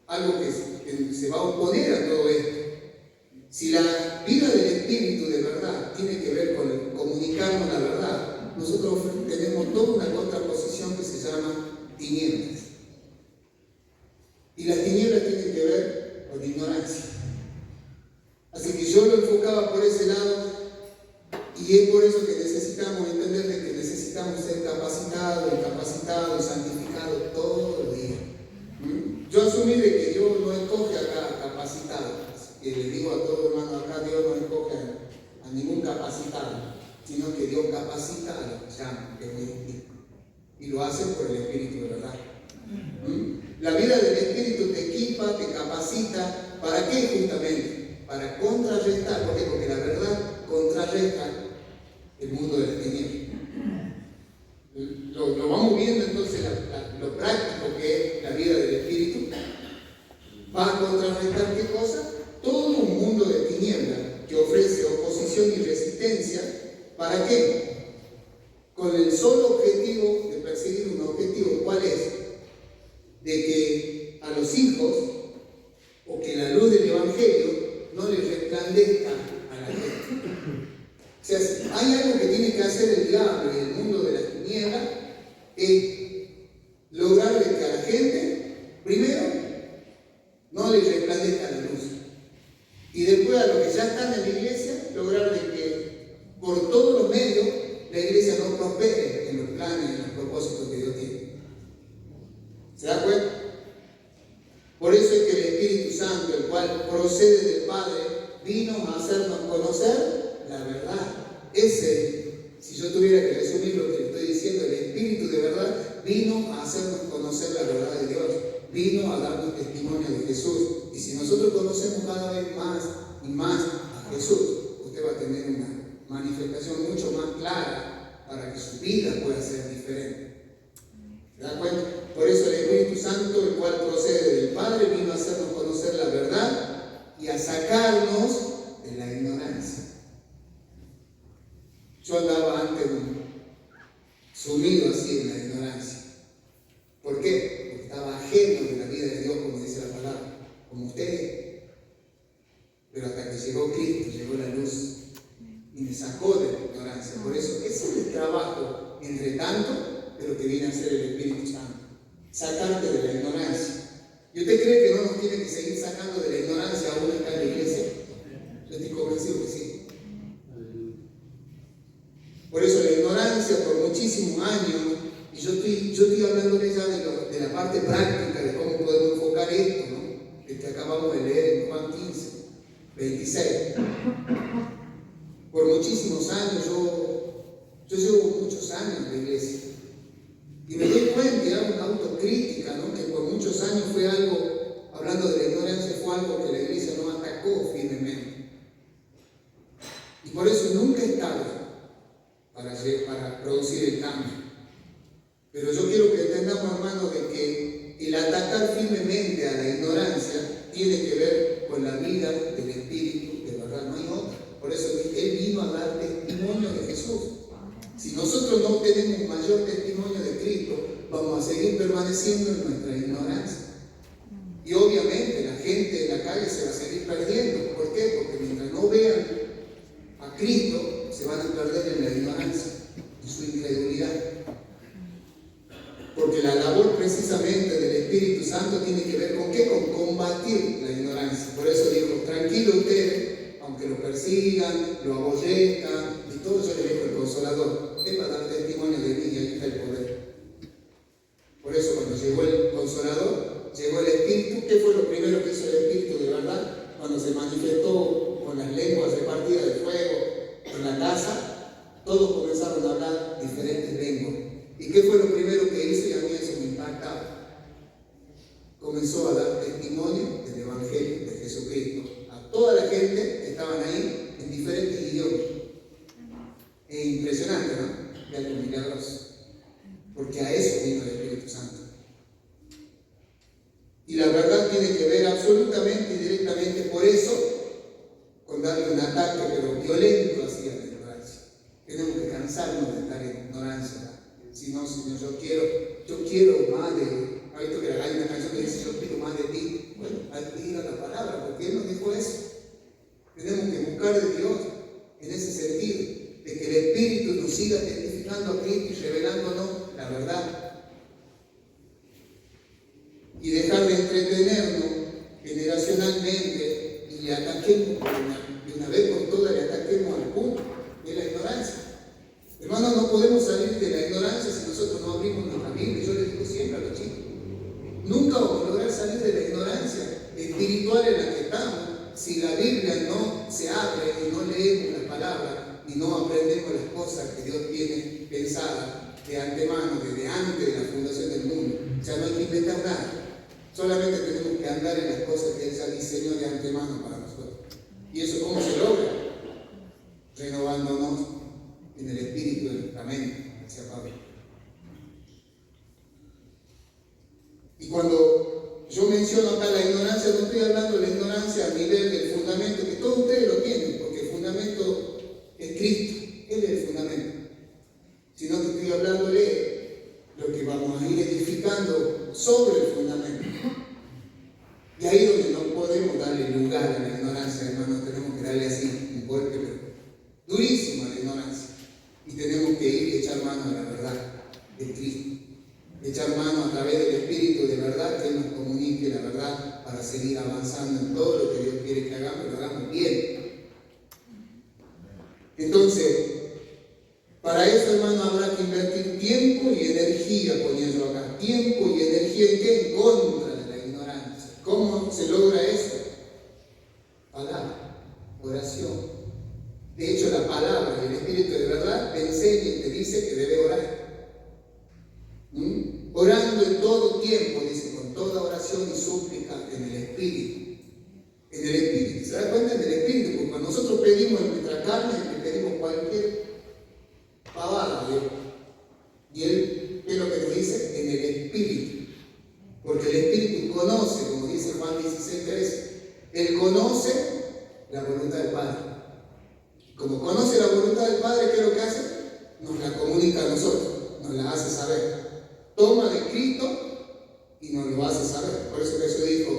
algo que se va a oponer a todo esto. Si la vida del Espíritu de verdad tiene que ver con comunicarnos la verdad, nosotros tenemos toda una contraposición que se llama tinieblas. Y las tinieblas tienen que ver con ignorancia. Así que yo lo enfocaba por ese lado, y es por eso que necesitamos entender de que necesitamos ser capacitados y santificados todos los días. Yo asumí de que Dios no escoge acá capacitado. Que le digo a todo hermano acá, Dios no escoge a ningún capacitado, sino que Dios capacita a los que llaman, que es muy distinto. Y lo hace por el Espíritu de verdad. La vida del Espíritu te equipa, te capacita. ¿Para qué justamente? Para contrarrestar. ¿Por qué? Porque la verdad contrarresta el mundo de las tinieblas. Lo vamos viendo entonces, lo práctico que es la vida del Espíritu. Va a contrarrestar ¿qué cosa? Todo un mundo de tinieblas que ofrece oposición y resistencia. ¿Para qué? Con el solo objetivo de perseguir un objetivo. ¿Cuál es? De que a los hijos, o que la luz del Evangelio no les resplandezca a la gente. O sea, si hay algo que tiene que hacer el diablo en el mundo de las tinieblas, es lograr que a la gente, primero, no les resplandezca la luz. Y después a los que ya están en la iglesia, lograr de que por todos los medios la iglesia no prospere en los planes y en los propósitos que Dios ¿Se da cuenta? Por eso es que el Espíritu Santo, el cual procede del Padre, vino a hacernos conocer la verdad. Si yo tuviera que resumir lo que le estoy diciendo, el Espíritu de verdad vino a hacernos conocer la verdad de Dios. Vino a darnos testimonio de Jesús. Y si nosotros conocemos cada vez más y más a Jesús, usted va a tener una manifestación mucho más clara para que su vida pueda ser diferente. ¿Se da cuenta? Por eso el Espíritu Santo, el cual procede del Padre, vino a hacernos conocer la verdad y a sacarnos de la ignorancia. Yo andaba antes sumido así en la ignorancia. ¿Por qué? Porque estaba ajeno de la vida de Dios, como dice la palabra, como ustedes. Pero hasta que llegó Cristo, llegó la luz y me sacó de la ignorancia. Por eso ese es el trabajo, entre tanto, de lo que viene a hacer el Espíritu Santo. Sacarte de la ignorancia. ¿Y usted cree que no nos tiene que seguir sacando de la ignorancia aún acá en la iglesia? Yo estoy convencido que sí. Por eso la ignorancia por muchísimos años, y yo estoy hablando ya de la parte práctica, de cómo podemos enfocar esto, ¿no? El que acabamos de leer en Juan 15, 26. Por muchísimos años, yo llevo muchos años en la iglesia, y me doy cuenta, y hago una autocrítica, ¿no? Que por muchos años fue algo, hablando de la ignorancia, fue algo que la iglesia no atacó firmemente. Y por eso nunca es tarde para producir el cambio. Pero yo quiero que entendamos, hermanos, de que el atacar firmemente a la ignorancia tiene que ver con la vida del Espíritu, de verdad, no hay otra. Por eso Él vino a dar testimonio de Jesús. Si nosotros no tenemos mayor testimonio de Cristo, vamos a seguir permaneciendo en nuestra ignorancia. Y obviamente la gente de la calle se va a seguir perdiendo. ¿Por qué? Porque mientras no vean a Cristo, se van a perder en la ignorancia y su incredulidad. Porque la labor precisamente del Espíritu Santo tiene que ver con ¿qué? Con combatir la ignorancia. Por eso digo, tranquilo ustedes, aunque lo persigan, lo abolletan y todo, yo le digo el Consolador, es para dar testimonio de mí y ahí está el poder. Por eso cuando llegó el Consolador, llegó el Espíritu. ¿Qué fue lo primero que hizo el Espíritu de verdad? Cuando se manifestó con las lenguas repartidas de fuego en la casa, todos comenzaron a hablar diferentes lenguas. ¿Y qué fue lo primero que hizo? Y a mí eso me impactaba. Comenzó a dar testimonio del Evangelio de Jesucristo a toda la gente que estaban ahí en diferentes idiomas. Es impresionante, ¿no? Y algo milagroso. Porque a eso vino el Espíritu Santo. Y la verdad tiene que ver absolutamente y directamente por eso con darle un ataque, pero violento hacia la ignorancia. Tenemos que cansarnos de estar en ignorancia. Si no, Señor, yo quiero más de... ¿Ha visto que hay una canción que dice, yo quiero más de ti? Bueno, hay que ir a la palabra, porque Él nos dijo eso. Tenemos que buscar de Dios en ese sentido, de que el Espíritu nos siga testificando a Cristo y revelándonos la verdad. Y dejar de entretenernos generacionalmente y le ataquemos de una vez por todas, le ataquemos al punto de la ignorancia. Hermanos, no podemos salir de la ignorancia si nosotros no abrimos nuestra Biblia. Yo les digo siempre a los chicos, nunca vamos a lograr salir de la ignorancia espiritual en la que estamos si la Biblia no se abre y no leemos la palabra y no aprendemos las cosas que Dios tiene pensadas de antemano, desde antes de la fundación del mundo. Ya no hay que inventar nada. Solamente tenemos que andar en las cosas que Él ya diseñó de antemano para nosotros. ¿Y eso cómo se logra? Renovándonos en el espíritu de nuestra mente, decía Pablo. Y cuando yo menciono acá la ignorancia, no estoy hablando de la ignorancia a nivel del fundamento, que todos ustedes lo tienen, porque el fundamento es Cristo, Él es el fundamento. Sino que estoy hablando de lo que vamos a ir edificando sobre el fundamento. Y ahí donde no podemos darle lugar a la ignorancia, hermanos, tenemos que darle así un golpe durísimo a la ignorancia. Y tenemos que ir y echar mano a la verdad de Cristo. Echar mano a través del Espíritu de verdad que Él nos comunique la verdad para seguir avanzando en todo lo que Dios quiere que hagamos, lo hagamos bien. Entonces, para eso, hermano, habrá que invertir tiempo y energía, ponía yo acá. Tiempo y energía energía en qué? En contra de la ignorancia. ¿Cómo se logra eso? Palabra, oración. De hecho, la palabra y el Espíritu de verdad te enseña y te dice que debe orar. Orando en todo tiempo, dice, con toda oración y súplica en el Espíritu. En el Espíritu. ¿Se da cuenta? En el Espíritu. Porque cuando nosotros pedimos en nuestra carne, le pedimos cualquier pavada a Dios. Y Él, ¿qué es lo que nos dice? En el Espíritu. Porque el Espíritu conoce, como dice Juan 16:13, Él conoce la voluntad del Padre. Como conoce la voluntad del Padre, ¿qué es lo que hace? Nos la comunica a nosotros, nos la hace saber. Toma de Cristo y nos lo hace saber. Por eso Jesús dijo,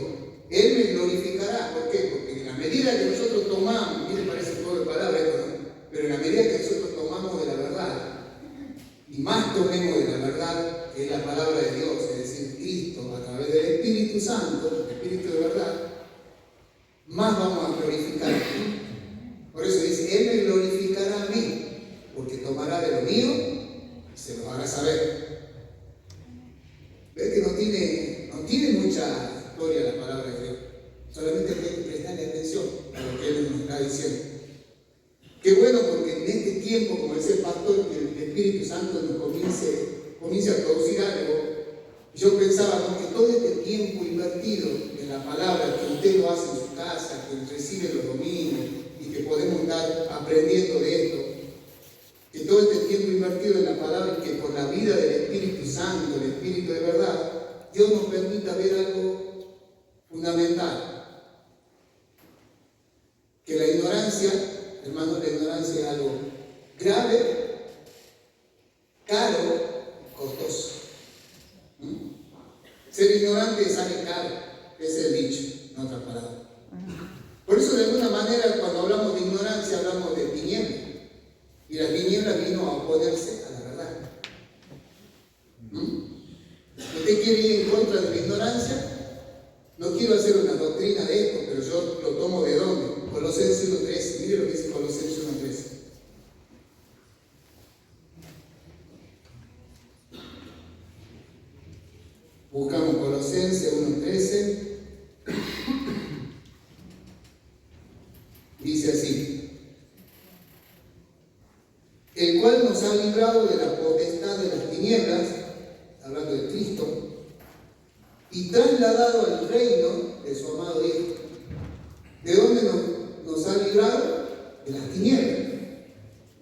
Él me glorificará. ¿Por qué? Porque en la medida que nosotros tomamos, mire, parece un juego de palabras, pero en la medida que nosotros tomamos de la verdad, y más tomemos de la verdad, que es la palabra de Dios, es decir, Cristo, a través del Espíritu Santo, el Espíritu de verdad, más vamos a glorificar a Cristo. Por eso dice, Él me glorificará a mí, porque tomará de lo mío y se lo hará saber. ¿Ves que no tiene mucha historia la palabra de Dios? Solamente hay que prestarle atención a lo que Él nos está diciendo. Qué bueno, porque en este tiempo, como dice el pastor, que el Espíritu Santo nos comience a producir algo. Yo pensaba, ¿no?, que todo este tiempo invertido en la palabra, que usted lo hace en su casa, que recibe los domingos y que podemos estar aprendiendo de esto, que todo este tiempo invertido en la palabra y que por la vida del Espíritu Santo, el Espíritu de verdad, Dios nos permita ver algo fundamental. Que la ignorancia, hermanos, la ignorancia es algo grave, caro, costoso. Ser ignorante sale caro, ese es el dicho, en otras palabras. Por eso, de alguna manera, cuando hablamos de ignorancia, hablamos de tinieblas. Y la tiniebla vino a oponerse a la verdad. ¿Usted quiere ir en contra de la ignorancia? No quiero hacer una doctrina de esto, pero yo lo tomo de dónde. Colosenses 1:13. Mire lo que dice Colosenses 1:13. Buscamos Colosenses 1:13. Dice así: el cual nos ha librado de la potestad de las tinieblas, hablando de Cristo, y trasladado al reino de su amado Hijo. ¿De dónde nos ha librado? De las tinieblas.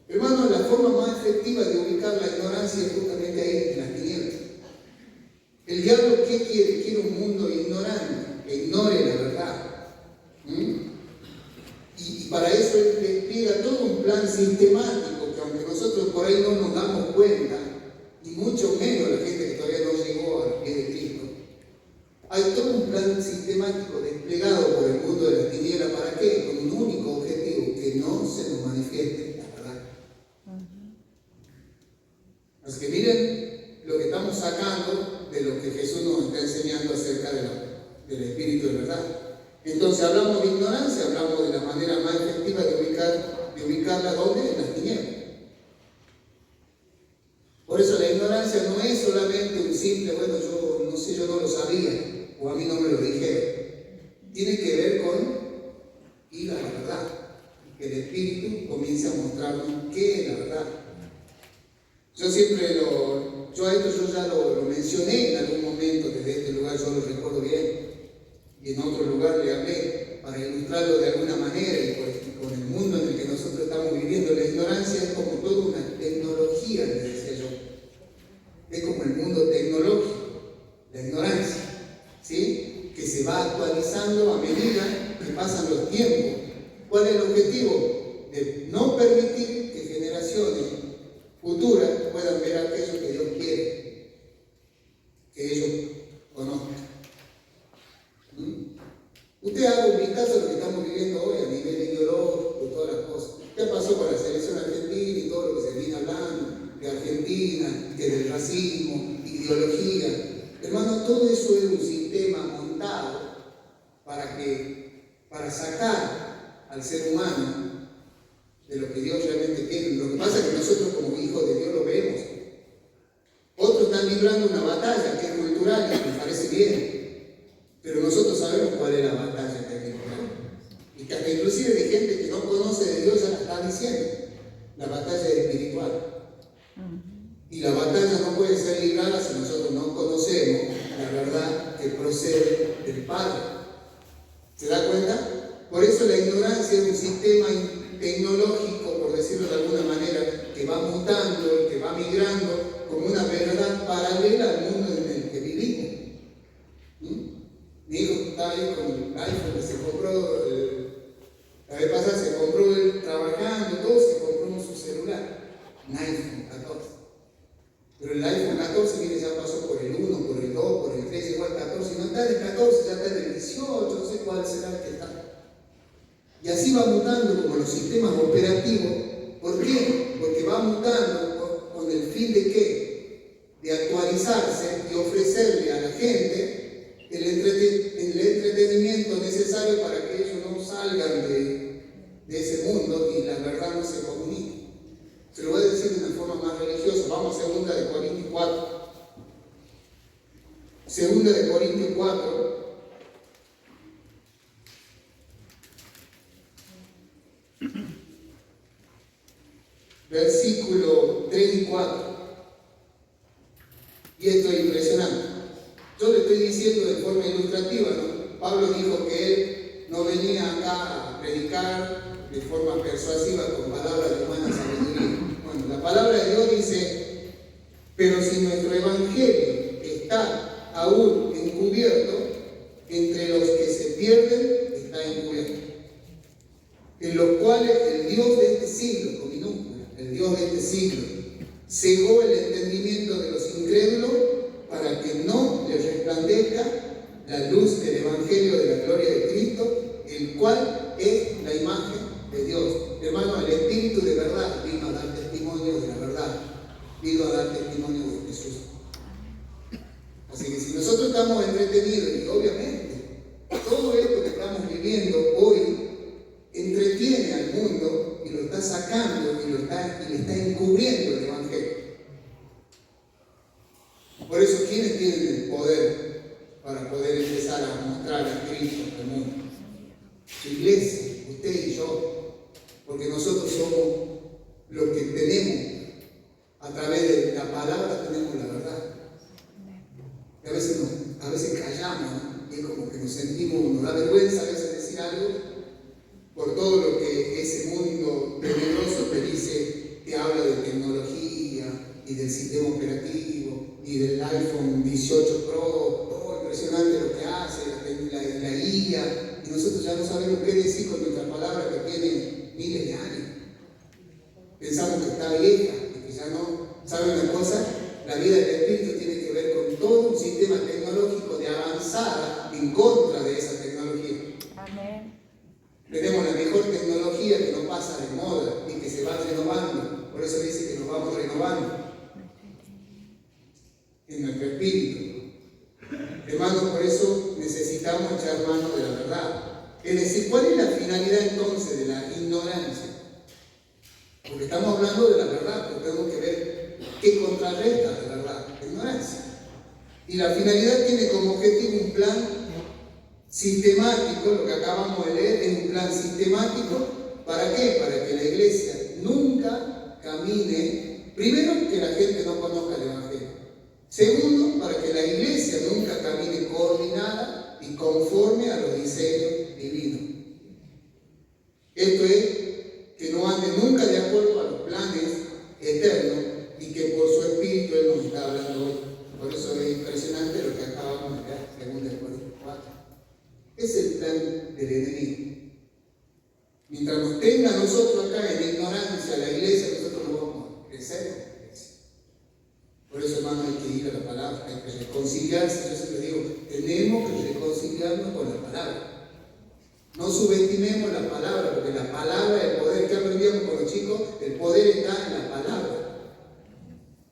Hermanos, la forma más efectiva de ubicar la ignorancia es justamente ahí, en las tinieblas. El diablo, ¿qué quiere? Quiere un mundo ignorante, que ignore la verdad. Y para eso él despliega todo un plan sistemático, que aunque nosotros por ahí no nos damos cuenta, y mucho menos la gente que todavía no llegó a los pies de Cristo, hay todo un plan sistemático desplegado por el mundo de las tinieblas. ¿Para qué? Con un único objetivo: que no se nos manifieste la verdad. Así que miren lo que estamos sacando de lo que Jesús nos está enseñando acerca del Espíritu de verdad. Entonces hablamos de ignorancia, hablamos de la manera más efectiva de ubicarla ¿dónde? En las tinieblas. Por eso la ignorancia no es solamente un simple, bueno, yo no sé, yo no lo sabía, o a mí no me lo dijeron. Tiene que ver con ir a la verdad, que el Espíritu comience a mostrarnos qué es la verdad. Yo siempre yo ya lo mencioné en algún momento, desde este lugar yo lo recuerdo bien, y en otro lugar le hablé para ilustrarlo de alguna manera, y con el mundo en el que nosotros estamos viviendo. La ignorancia es como toda una tecnología, les decía yo. Es como el mundo tecnológico, la ignorancia, ¿sí?, que se va actualizando a medida que pasan los tiempos. ¿Cuál es el objetivo? De no permitir que generaciones futuras puedan ver aquello que Dios quiere que ellos conozcan. Usted haga un vistazo a lo que estamos viviendo hoy a nivel ideológico, todas las cosas. ¿Qué pasó con la selección argentina y todo lo que se viene hablando de Argentina, que del racismo, ideología? Hermano, todo eso es un sistema montado para sacar al ser humano de lo que Dios realmente quiere. Lo que pasa es que nosotros como hijos de Dios lo vemos. Otros están librando una batalla que es cultural, y me parece parece bien, pero nosotros sabemos cuál es la batalla que hay que librar. Y que hasta inclusive de gente que no conoce de Dios ya la está diciendo. La batalla es espiritual. Y la batalla no puede ser librada si nosotros no conocemos la verdad que procede del Padre. ¿Se da cuenta? Por eso la ignorancia es un sistema tecnológico, por decirlo de alguna manera, que va mutando, que va migrando como una verdad paralela al mundo en el que vivimos. Mi hijo está ahí con el iPhone que se compró, la vez pasada se compró él trabajando, todo, se compró su celular, un iPhone 14. Pero el iPhone 14, mire, ya pasó por el 1, por el 2, por el 3, llegó al 14, y no está en el 14, ya está en el 18, no sé cuál será el que está. Y así va mutando como los sistemas operativos. ¿Por qué? Porque va mutando con el fin de ¿qué? De actualizarse y ofrecerle a la gente el entretenimiento necesario para que ellos no salgan de ese mundo y la verdad no se comunique. Se lo voy a decir de una forma más religiosa. Vamos a 2 de Corintios 4. 2 de Corintios 4. Versículo 3 y 4. Y esto es impresionante. Yo le estoy diciendo de forma ilustrativa, ¿no? Pablo dijo que él no venía acá a predicar de forma persuasiva con palabras de humana sabiduría. Bueno, la palabra de Dios dice: pero si nuestro evangelio está aún encubierto, entre los que se pierden está encubierto, en los cuales el Dios de este siglo, con minúscula, el Dios de este siglo, cegó el entendimiento de los incrédulos para que no les resplandezca la luz del evangelio de la gloria de Cristo, el cual es la imagen de Dios. Hermano, el Espíritu de verdad vino a dar testimonio de la verdad, vino a dar testimonio de Jesús. Así que si nosotros estamos entretenidos, y obviamente todo esto que estamos viviendo hoy entretiene al mundo y lo está sacando y le está encubriendo el evangelio. Por eso, ¿quiénes tienen el poder para poder empezar a mostrar a Cristo al mundo? Su iglesia, usted y yo, porque nosotros somos los que tenemos, a través de la palabra tenemos la verdad. Y a veces callamos, ¿no? Y es como que nos sentimos, nos da vergüenza a veces decir algo, por todo lo que ese mundo tenebroso te dice, te habla de tecnología y del sistema operativo y del iPhone 18 Pro, todo impresionante lo que hace, la IA, y nosotros ya no sabemos qué decir con nuestra palabra que tiene miles de años. Pensamos que está vieja y que ya no. ¿Saben una cosa? La vida del Espíritu tiene que ver con todo un sistema tecnológico de avanzada en contra de esa tecnología. Amén. Tenemos la mejor tecnología que no pasa de moda y que se va renovando. Por eso dice que nos vamos renovando en nuestro espíritu. Hermanos, por eso necesitamos echar mano de la verdad. Es decir, ¿cuál es la finalidad entonces de la ignorancia? Porque estamos hablando de la verdad, pero tenemos que ver qué contrarresta la verdad, la ignorancia. Y la finalidad tiene como objetivo un plan sistemático, lo que acabamos de leer es un plan sistemático. ¿Para qué? Para que la iglesia nunca camine, primero, que la gente no conozca el evangelio. Segundo, para que la iglesia nunca camine coordinada y conforme a los diseños divinos. Esto es, que no ande nunca de acuerdo a los planes eternos y que por su espíritu Él nos está hablando hoy. Por eso es impresionante lo que acabamos de ver, 2 Corintios 4. Es el plan del enemigo. Mientras nos tenga a nosotros acá en ignorancia la iglesia, nosotros no vamos a crecer. Por eso, hermano, hay que ir a la palabra, hay que reconciliarse. Yo siempre digo, tenemos que reconciliarnos con la palabra. No subestimemos la palabra, porque la palabra, el poder que aprendíamos con los chicos, el poder está en la palabra.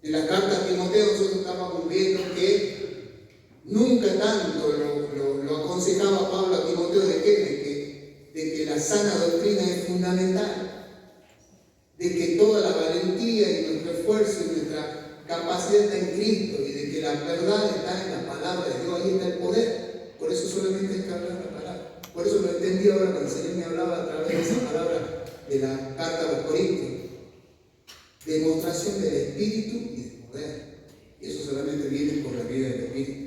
En la carta a Timoteo nosotros estábamos viendo que nunca tanto lo aconsejaba Pablo a Timoteo de que la sana doctrina es fundamental, de que toda la valentía y nuestro esfuerzo y nuestra capacidad está en Cristo y de que la verdad está en la palabra de Dios, ahí está el poder. Por eso solamente hay que hablar la palabra. Por eso lo entendí ahora cuando el Señor me hablaba a través de esa palabra de la carta a los Corintios. Demostración del Espíritu y del poder. Y eso solamente viene por la vida del Espíritu.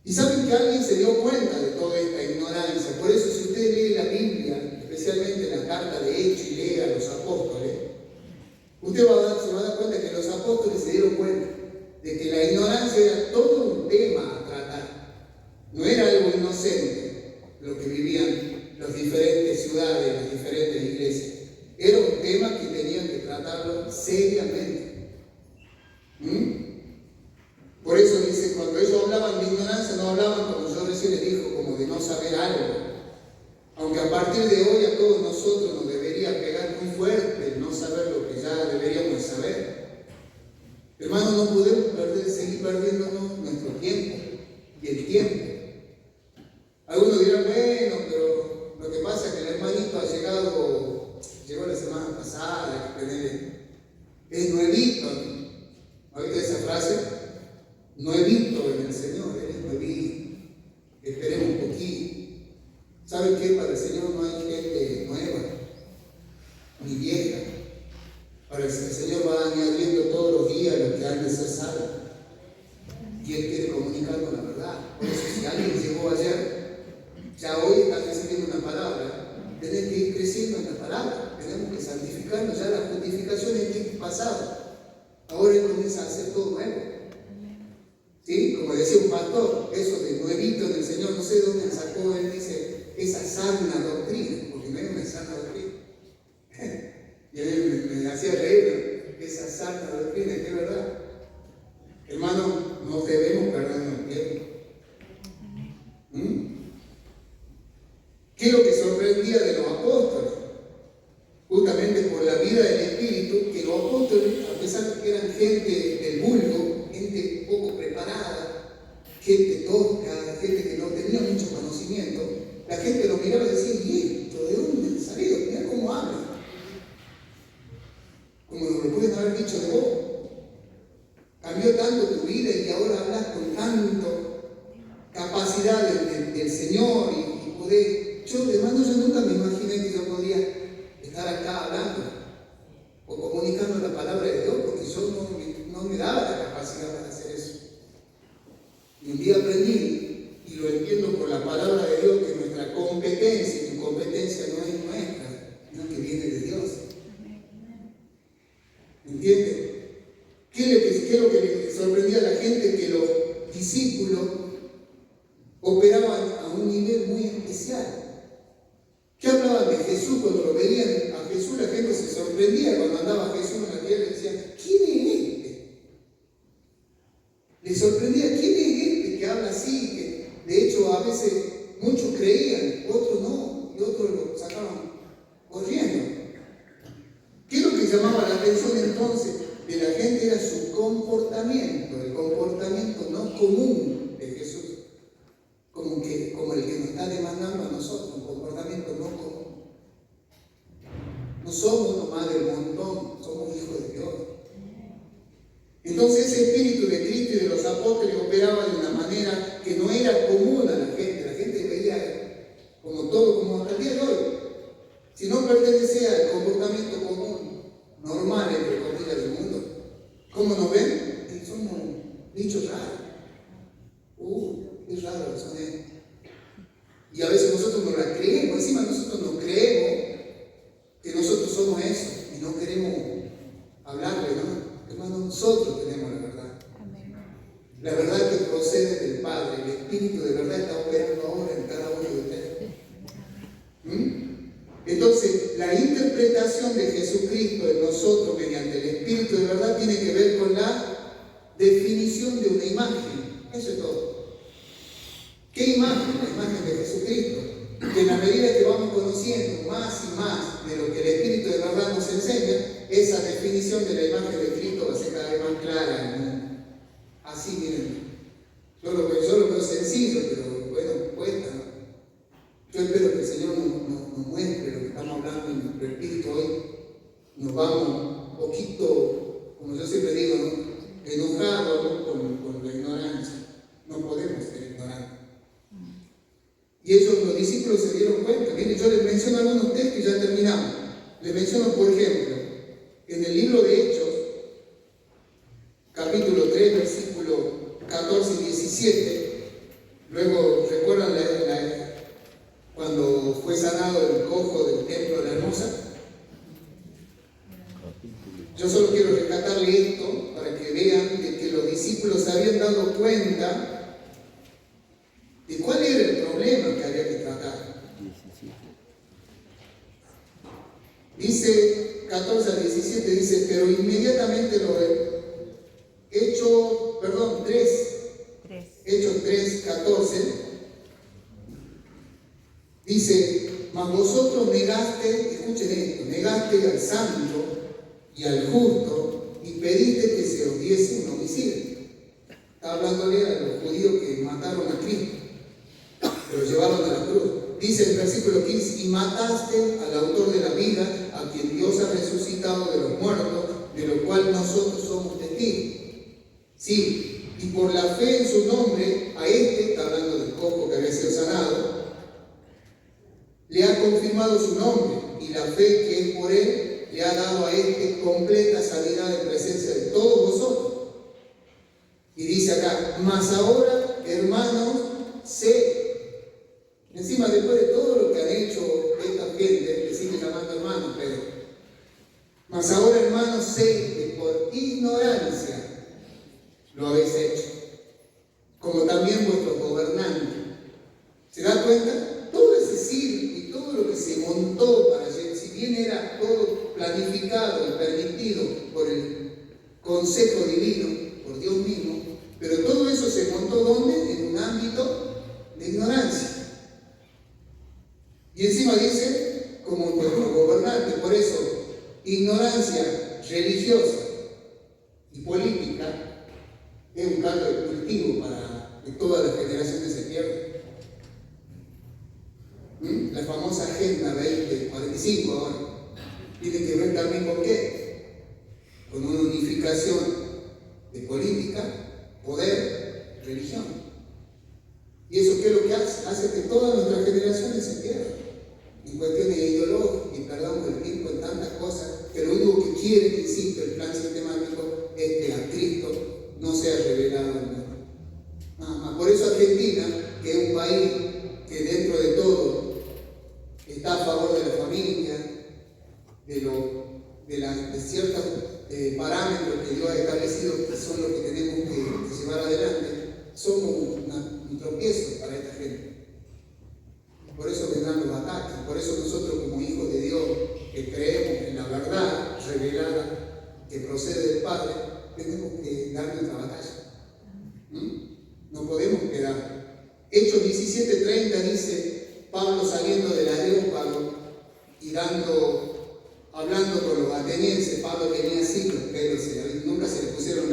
Y saben que alguien se dio cuenta de toda esta ignorancia. Por eso si usted lee la Biblia, especialmente la carta de Hechos y lee a los apóstoles, usted se va a dar cuenta que los apóstoles se dieron cuenta de que la ignorancia era todo un tema a tratar. No era algo inocente lo que vivían las diferentes ciudades, las diferentes iglesias. Era un tema que tenían que tratarlo seriamente. Por eso dice, cuando ellos hablaban de ignorancia, no hablaban, como yo recién les dijo, como de no saber algo. Aunque a partir de hoy a todos nosotros nos debería pegar muy fuerte el no saber lo que ya deberíamos saber. Hermanos, no podemos seguir perdiéndonos nuestro tiempo y el tiempo. Algunos dirán, bueno, pero lo que pasa es que el hermanito llegó la semana pasada, es nuevito. ¿Oíste esa frase? Nuevito en el Señor, Él es nuevito. Esperemos un poquito. ¿Saben qué? Para el Señor no hay gente nueva, ni vieja. Para el Señor va añadiendo todos los días lo que han de ser salvos. Y Él quiere comunicarnos la verdad. Por eso si alguien llegó ayer, ya hoy está recibiendo una palabra, tenés que ir creciendo en la palabra. Tenemos que santificarnos. Ya la justificación es tiempo pasado. Ahora Él comienza a hacer todo nuevo. ¿Sí? Como decía un pastor, eso de nuevito en el Señor, no sé dónde sacó, él dice, esa sana doctrina, porque no es una sana doctrina. Y él me hacía reír, esa sana doctrina, es que es verdad. Hermano, no debemos perdernos el tiempo. ¿Qué es lo que sorprendía de los apóstoles? Justamente por la vida del Espíritu, que los apóstoles, a pesar de que eran gente del vulgo, gente poco preparada, gente tosca, gente que no tenía mucho conocimiento, la gente lo miraba y decía, ¿y esto de dónde ha salido? Mira cómo habla. Como lo pueden haber dicho de vos. Cambió tanto tu vida y ahora hablas con tanto capacidad del Señor y poder. Hermano, yo nunca me imaginé que yo podía estar acá hablando o comunicando la palabra de Dios, porque yo no me daba la capacidad para hacer eso. Y un día aprendí, y lo entiendo por la palabra de Dios, que nuestra competencia, y tu competencia no es nuestra, sino que viene de Dios. ¿Entiendes? ¿Qué es lo que le sorprendía a la gente? Que los discípulos operaban a un nivel muy especial. ¿Qué hablaban de Jesús? Cuando lo veían a Jesús, la gente se sorprendía cuando andaba Jesús en la tierra y decían, ¿quién es este? Les sorprendía, ¿quién es este que habla así? Que de hecho a veces muchos creían, otros no, y otros lo sacaban corriendo. ¿Qué es lo que llamaba la atención entonces de la gente? Era su comportamiento, el comportamiento no común de Jesús. Como el que nos está demandando a nosotros, un comportamiento no común. No somos nomás del montón, somos hijos de Dios. Entonces ese espíritu de Cristo y de los apóstoles operaba de una manera que no era común a la gente. La gente veía como todo, como hasta el día de hoy. Si no pertenecía al comportamiento común, normal entre comillas del mundo, ¿cómo nos ven? Somos bichos raros. Es raro eso, y a veces nosotros no la creemos, encima nosotros no creemos que nosotros somos eso y no queremos hablarle, ¿no? Hermano, nosotros tenemos la verdad. Amén. La verdad que procede del Padre, el Espíritu de verdad está operando ahora en cada uno de ustedes. Entonces, la interpretación de Jesucristo en nosotros mediante el Espíritu de verdad tiene que ver con la definición de una imagen. Eso es todo. ¿Qué imagen? La imagen de Jesucristo. Que en la medida que vamos conociendo más y más de lo que el Espíritu de verdad nos enseña, esa definición de la imagen de Cristo va a ser cada vez más clara, ¿no? Así, miren. Yo lo veo sencillo, pero bueno, cuesta, ¿no? Yo espero que el Señor nos muestre lo que estamos hablando en nuestro espíritu hoy. Nos vamos un poquito, como yo siempre digo, ¿no?, enojado, ¿no?, con la ignorancia. No podemos ser ignorantes. Y ellos, los discípulos, se dieron cuenta. Miren, yo les menciono algunos textos y ya terminamos. Les menciono, por ejemplo, en el libro de Hechos, capítulo 3, versículo 14 y 17, luego, ¿recuerdan cuando fue sanado el cojo del templo de la hermosa? Yo solo quiero rescatarle esto para que vean de que los discípulos se habían dado cuenta de cuál era el problema que había que tratar. Dice 14 a 17, dice, pero inmediatamente Hechos 3, 14, dice, mas vosotros negaste, escuchen esto, negaste al santo y al justo y pediste que se os diese un homicidio. Está hablándole a los judíos que mataron a Cristo, que lo llevaron a la cruz. Dice el versículo 15, y mataste al autor de la vida, a quien Dios ha resucitado de los muertos, de lo cual nosotros somos testigos. Sí, y por la fe en su nombre, a este, está hablando del cojo que había sido sanado, le ha confirmado su nombre, y la fe que es por él le ha dado a este completa sanidad en presencia de todos vosotros. Y dice acá, mas ahora, hermanos, sé. Encima, después de todo lo que han hecho esta gente, le siguen llamando hermanos, pero mas ahora, hermanos, sé que por ignorancia lo habéis hecho, como también vuestros gobernantes. ¿Se da cuenta? Todo ese circo y todo lo que se montó para llegar, si bien era todo planificado y permitido por el consejo divino, por Dios mismo, pero todo eso se montó ¿dónde? En un ámbito de ignorancia. Y encima dice, como nuestro gobernante, por eso, ignorancia religiosa y política es un caldo de cultivo para que todas las generaciones se pierdan. La famosa Agenda 2045 ahora tiene que ver también con qué, con una unificación de política, poder, religión. ¿Y eso qué es lo que hace? Hace que todas nuestras generaciones se pierdan en cuestiones ideológicas, y perdamos el tiempo en tantas cosas, que lo único que quiere, insisto, el plan sistemático es que a Cristo no sea revelado en el mundo. Nada más. Por eso Argentina, que es un país que dentro de todo está a favor de la familia, de ciertos parámetros que Dios ha establecido, que son los que tenemos que llevar adelante, somos un tropiezo para esta gente. Por eso vendrán los ataques, por eso nosotros como hijos de Dios, que creemos en la verdad revelada que procede del Padre, tenemos que dar nuestra batalla. No podemos quedar. Hechos 17:30 dice, Pablo saliendo del Areópago y hablando con los atenienses. Pablo tenía así los pelos, nunca se le pusieron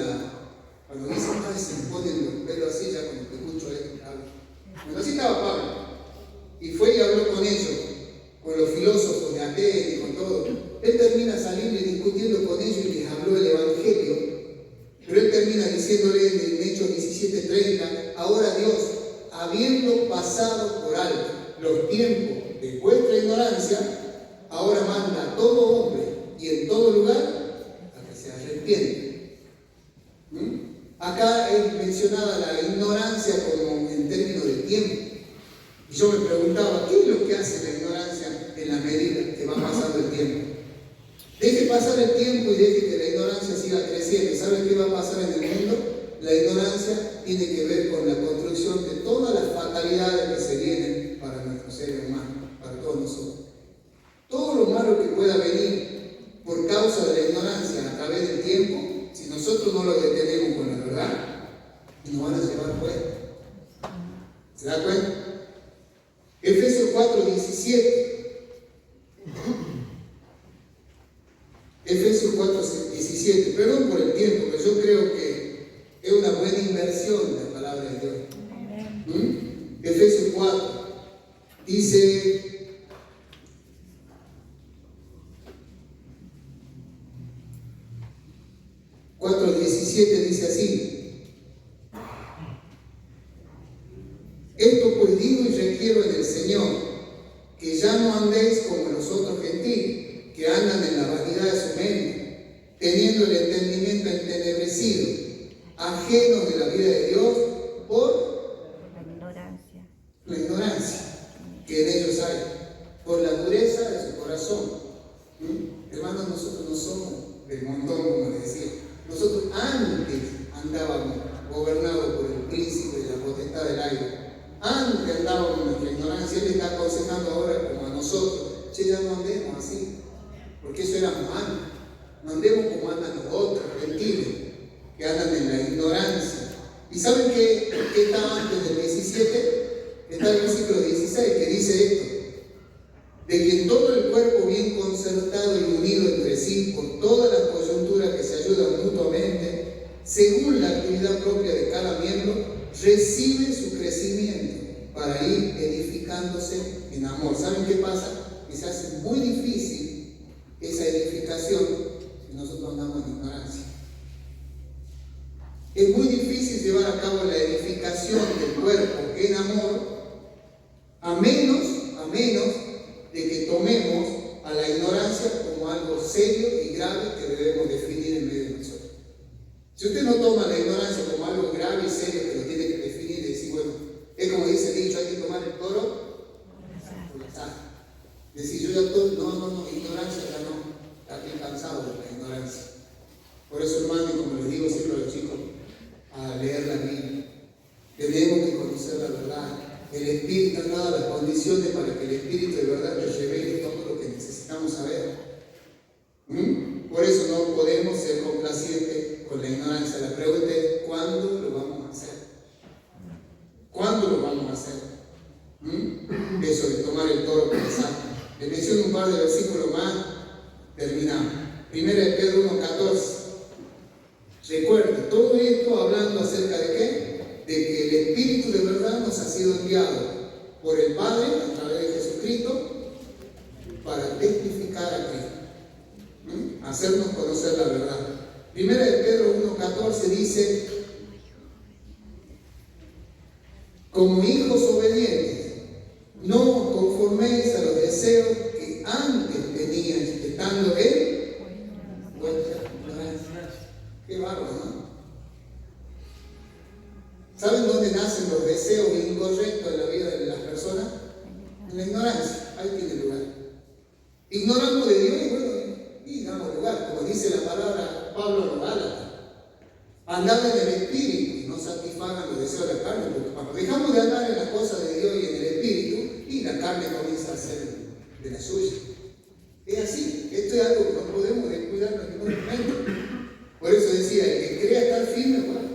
cuando dicen, se le ponen los pelos así, ya como que escucho esto. Bueno, así estaba Pablo. Y fue y habló con ellos, con los filósofos de Atenas y con todo. Él termina saliendo y discutiendo con ellos y les habló el Evangelio. Pero él termina diciéndole en Hechos 17:30, ahora Dios, habiendo pasado por alto los tiempos de vuestra ignorancia, ahora manda a todo hombre y en todo lugar a que se arrepiente. Acá es mencionada la ignorancia como en términos de tiempo. Y yo me preguntaba, ¿qué es lo que hace la ignorancia en la medida que va pasando el tiempo? Deje pasar el tiempo y deje que la ignorancia siga creciendo. ¿Saben qué va a pasar en el mundo? La ignorancia tiene que ver con la construcción de todas las fatalidades que se vienen para nuestros seres humanos, para todos nosotros. Todo lo malo que pueda venir por causa de la ignorancia a través del tiempo, si nosotros no lo detenemos con la verdad, nos van a llevar fuera. ¿Se da cuenta? Efesios 4:17. Efesios 4:17. Perdón por el tiempo, pero yo creo que es una buena inversión la palabra de Dios. Efesios 4 dice, 4:17 dice así: esto pues digo y requiero en el Señor, que ya no andéis como los otros gentiles, que andan en la vanidad de su mente, teniendo el entendimiento entenebrecido, ajenos de la vida de Dios por la ignorancia que en ellos hay, por la dureza de su corazón. Hermanos, nosotros no somos del montón, como les decía. Nosotros antes andábamos gobernados por el príncipe de la potestad del aire. Antes andábamos en nuestra ignorancia. Él está aconsejando ahora como a nosotros: che, ya no andemos así, porque eso éramos antes. No andemos como andan los otros gentiles, que andan en la ignorancia. ¿Y saben qué está antes del 17? Está el versículo 16, que dice esto: de que en todo el cuerpo bien concertado y unido entre sí por todas las coyunturas que se ayudan mutuamente, según la actividad propia de cada miembro, recibe su crecimiento para ir edificándose en amor. ¿Saben qué pasa? Que se hace muy difícil esa edificación si nosotros andamos en ignorancia. Es muy difícil llevar a cabo la edificación del cuerpo en amor, a menos de que tomemos a la ignorancia como algo serio y grave que debemos definir en medio de nosotros. Si usted no toma la ignorancia como algo grave y serio que lo tiene que definir y decir, bueno, es como dice el dicho, hay que tomar el toro por la asada. Decir, yo ya todo, no, ignorancia ya no, estoy cansado de la ignorancia. Por eso, hermano, y como les digo siempre a los chicos, a leer la Biblia. Tenemos que conocer la verdad. El Espíritu ha dado las condiciones para que el Espíritu de verdad te revele todo lo que necesitamos saber. Por eso no podemos ser complacientes con la ignorancia. La pregunta es: ¿cuándo lo vamos a hacer? ¿Cuándo lo vamos a hacer? Eso de tomar el toro por el saco. Les menciono un par de versículos más, terminamos. 1 Pedro 1:14. Recuerde, todo esto hablando acerca de ¿qué? De que el Espíritu de verdad nos ha sido enviado por el Padre a través de Jesucristo para testificar a Cristo, hacernos conocer la verdad. 1 Pedro 1:14 dice: como hijos obedientes, no os conforméis a los deseos que antes teníais, estando en vuestra ignorancia. Qué bárbaro, ¿no? ¿Saben dónde nacen los deseos incorrectos en la vida de las personas? En la ignorancia. Ahí tiene lugar. Ignoramos de Dios y damos lugar, como dice la palabra Pablo a los Gálatas. Andad en el Espíritu y no satisfagan los deseos de la carne, porque cuando dejamos de andar en las cosas de Dios y en el Espíritu, y la carne comienza a ser de la suya. Es así. Esto es algo que no podemos descuidarnos en ningún momento. Por eso decía, el que crea estar firme, bueno,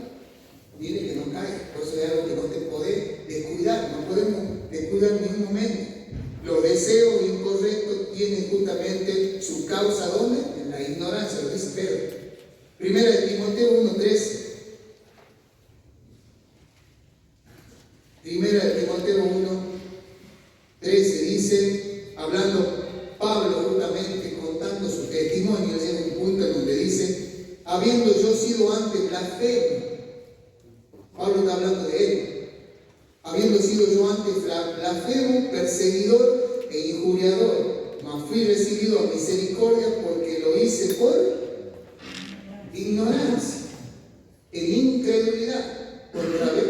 mire que no cae. Por eso es algo que no te podés descuidar, no podemos descuidar en ningún momento. Los deseos incorrectos tienen justamente su causa, ¿dónde? En la ignorancia, lo dice Pedro. Primera de Timoteo 1:13. Primera de Timoteo 1:13 dice, hablando Pablo justamente contando su testimonio, llega un punto en donde dice: habiendo yo sido antes blasfemo. Pablo está hablando de él. Habiendo sido yo antes blasfemo, perseguidor e injuriador, mas fui recibido a misericordia porque lo hice por ignorancia, en incredulidad contra Dios.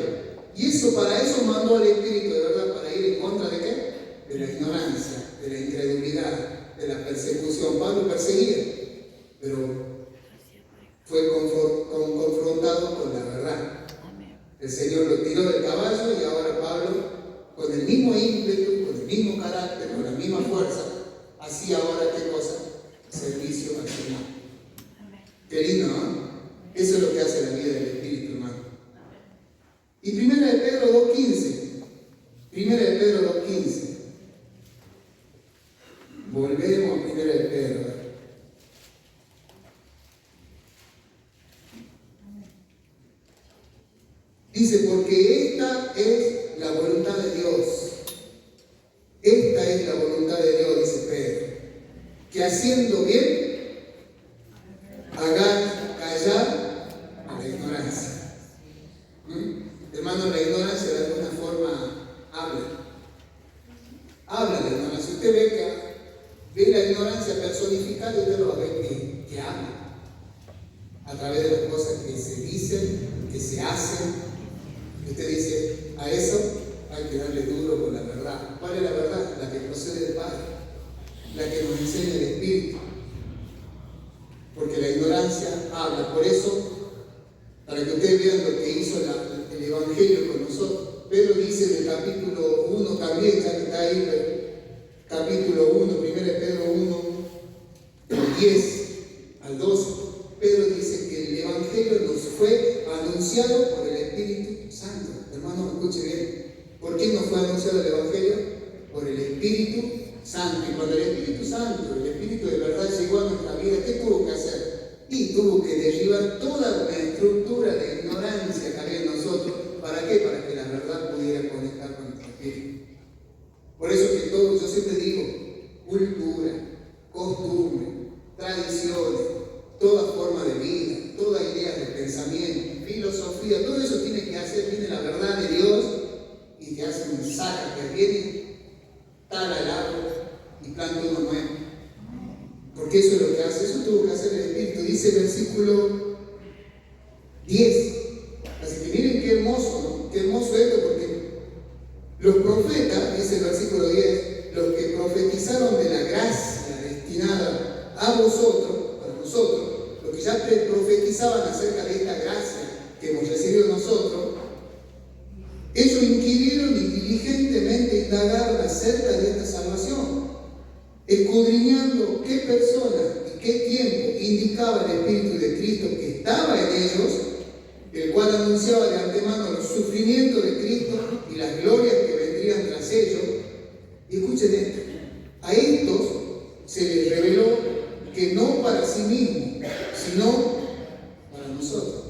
Y eso, para eso mandó al Espíritu de verdad, para ir en contra de ¿qué? De la ignorancia, de la incredulidad, de la persecución. Pablo perseguía, pero fue confrontado con la verdad. El Señor lo tiró del caballo y ahora Pablo, con el mismo ímpetu, con el mismo carácter, con la misma fuerza, hacía ahora ¿qué cosa? Servicio al Señor. Qué lindo, ¿no? Eso es lo que hace la vida del Espíritu, hermano. Y 1 Pedro 2:15. 1 Pedro 2:15. Volvemos a 1 Pedro. Dice, porque esta es la voluntad de Dios. Esta es la voluntad de Dios, dice Pedro. Que haciendo bien, hagáis callar cosas que se dicen, que se hacen. Y usted dice, a eso hay que darle duro con la verdad. ¿Cuál es la verdad? La que procede del Padre, la que nos enseña el Espíritu. Porque la ignorancia habla. Por eso, para que ustedes vean lo que hizo el Evangelio con nosotros, Pedro dice en el capítulo 1 también, ya que está ahí, capítulo 1, 1 Pedro 1, del 10 al 12, Pedro dice que el Evangelio nos fue anunciado por el Espíritu Santo. Hermano, escuche bien. ¿Por qué nos fue anunciado el Evangelio? Por el Espíritu Santo. Y cuando el Espíritu Santo, el Espíritu de verdad llegó a nuestra vida, ¿qué tuvo que hacer? Y tuvo que derribar toda una estructura de ignorancia que había en nosotros. ¿Para qué? Para que la verdad pudiera conectar con nuestro espíritu. Por eso que todo, yo siempre digo, cultura, costumbre, tradiciones, toda forma de vida, toda idea de pensamiento, filosofía, todo eso tiene que hacer, viene la verdad de Dios y te hace un saca que viene, tala el árbol y planta uno nuevo. Porque eso es lo que hace, eso tuvo que hacer el Espíritu. Dice el versículo 10. Así que miren qué hermoso, ¿no? Qué hermoso esto, porque los profetas, dice el versículo 10, los que profetizaron de la gracia destinada a vosotros, para nosotros, los que ya profetizaban acerca de esta gracia que hemos recibido nosotros, ellos inquirieron y diligentemente indagaron acerca de esta salvación, escudriñando qué persona y qué tiempo indicaba el Espíritu de Cristo que estaba en ellos, el cual anunciaba de antemano los sufrimientos de Cristo y las glorias que vendrían tras ellos. Y escuchen esto, a estos se les reveló que no para sí mismos, sino para nosotros.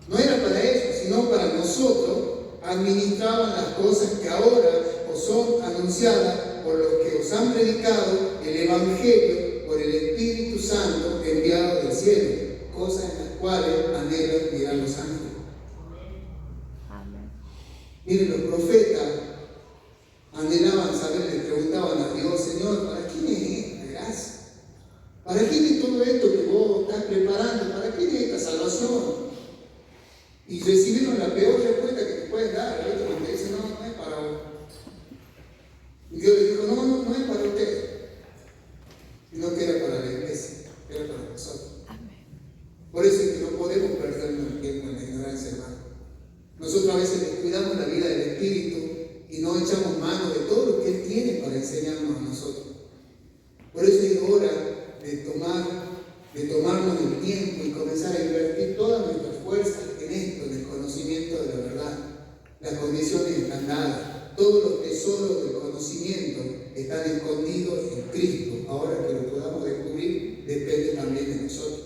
No era para ellos, sino para nosotros, administraban las cosas que ahora os son anunciadas por los que os han predicado el Evangelio por el Espíritu Santo enviado del cielo, cosas en las cuales anhelan mirar los ángeles. Miren, los profetas anhelaban saber, le preguntaban a Dios, Señor, ¿para quién es esta gracia? ¿Para quién es todo esto que vos estás preparando? ¿Para quién es esta salvación? Y recibieron la peor respuesta que te pueden dar. El otro te dice, no es para vos. Y Dios le dijo, no es para usted. Sino que era para la iglesia, era para nosotros. Por eso es que no podemos perdernos el tiempo en la ignorancia, hermano. Nosotros a veces descuidamos la vida del Espíritu y no echamos mano de todo lo que Él tiene para enseñarnos a nosotros. Por eso es hora de tomarnos el tiempo y comenzar a invertir todas nuestras fuerzas en esto, en el conocimiento de la verdad. Las condiciones están dadas. Todos los tesoros del conocimiento están escondidos en Cristo. Ahora que lo podamos descubrir, depende también de nosotros.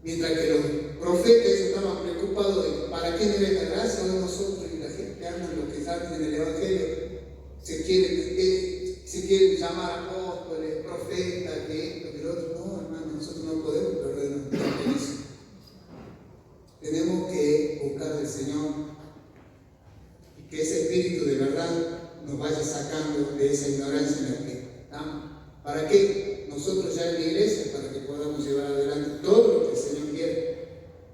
Mientras que los profetas estaban preocupados de para quién era esta gracia, de nosotros y la gente anda en lo que saben en el Evangelio, se quieren llamar apóstoles, profetas, que esto, que lo otro. No, hermano, nosotros no podemos perdernos en eso. Tenemos que buscar al Señor y que ese espíritu de verdad nos vaya sacando de esa ignorancia en la que estamos. ¿Para qué? Nosotros ya en la iglesia, para que podamos llevar adelante todo lo que el Señor quiere.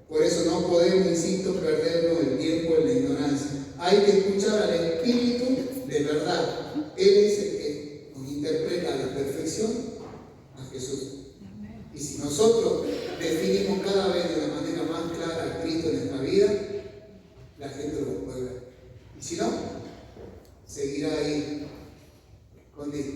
Por eso no podemos, insisto, perdernos el tiempo en la ignorancia. Hay que escuchar al Espíritu de verdad. Él es el que nos interpreta a la perfección a Jesús. Y si nosotros definimos cada vez de la manera más clara a Cristo en nuestra vida, la gente lo puede ver. Y si no, seguirá ahí escondido.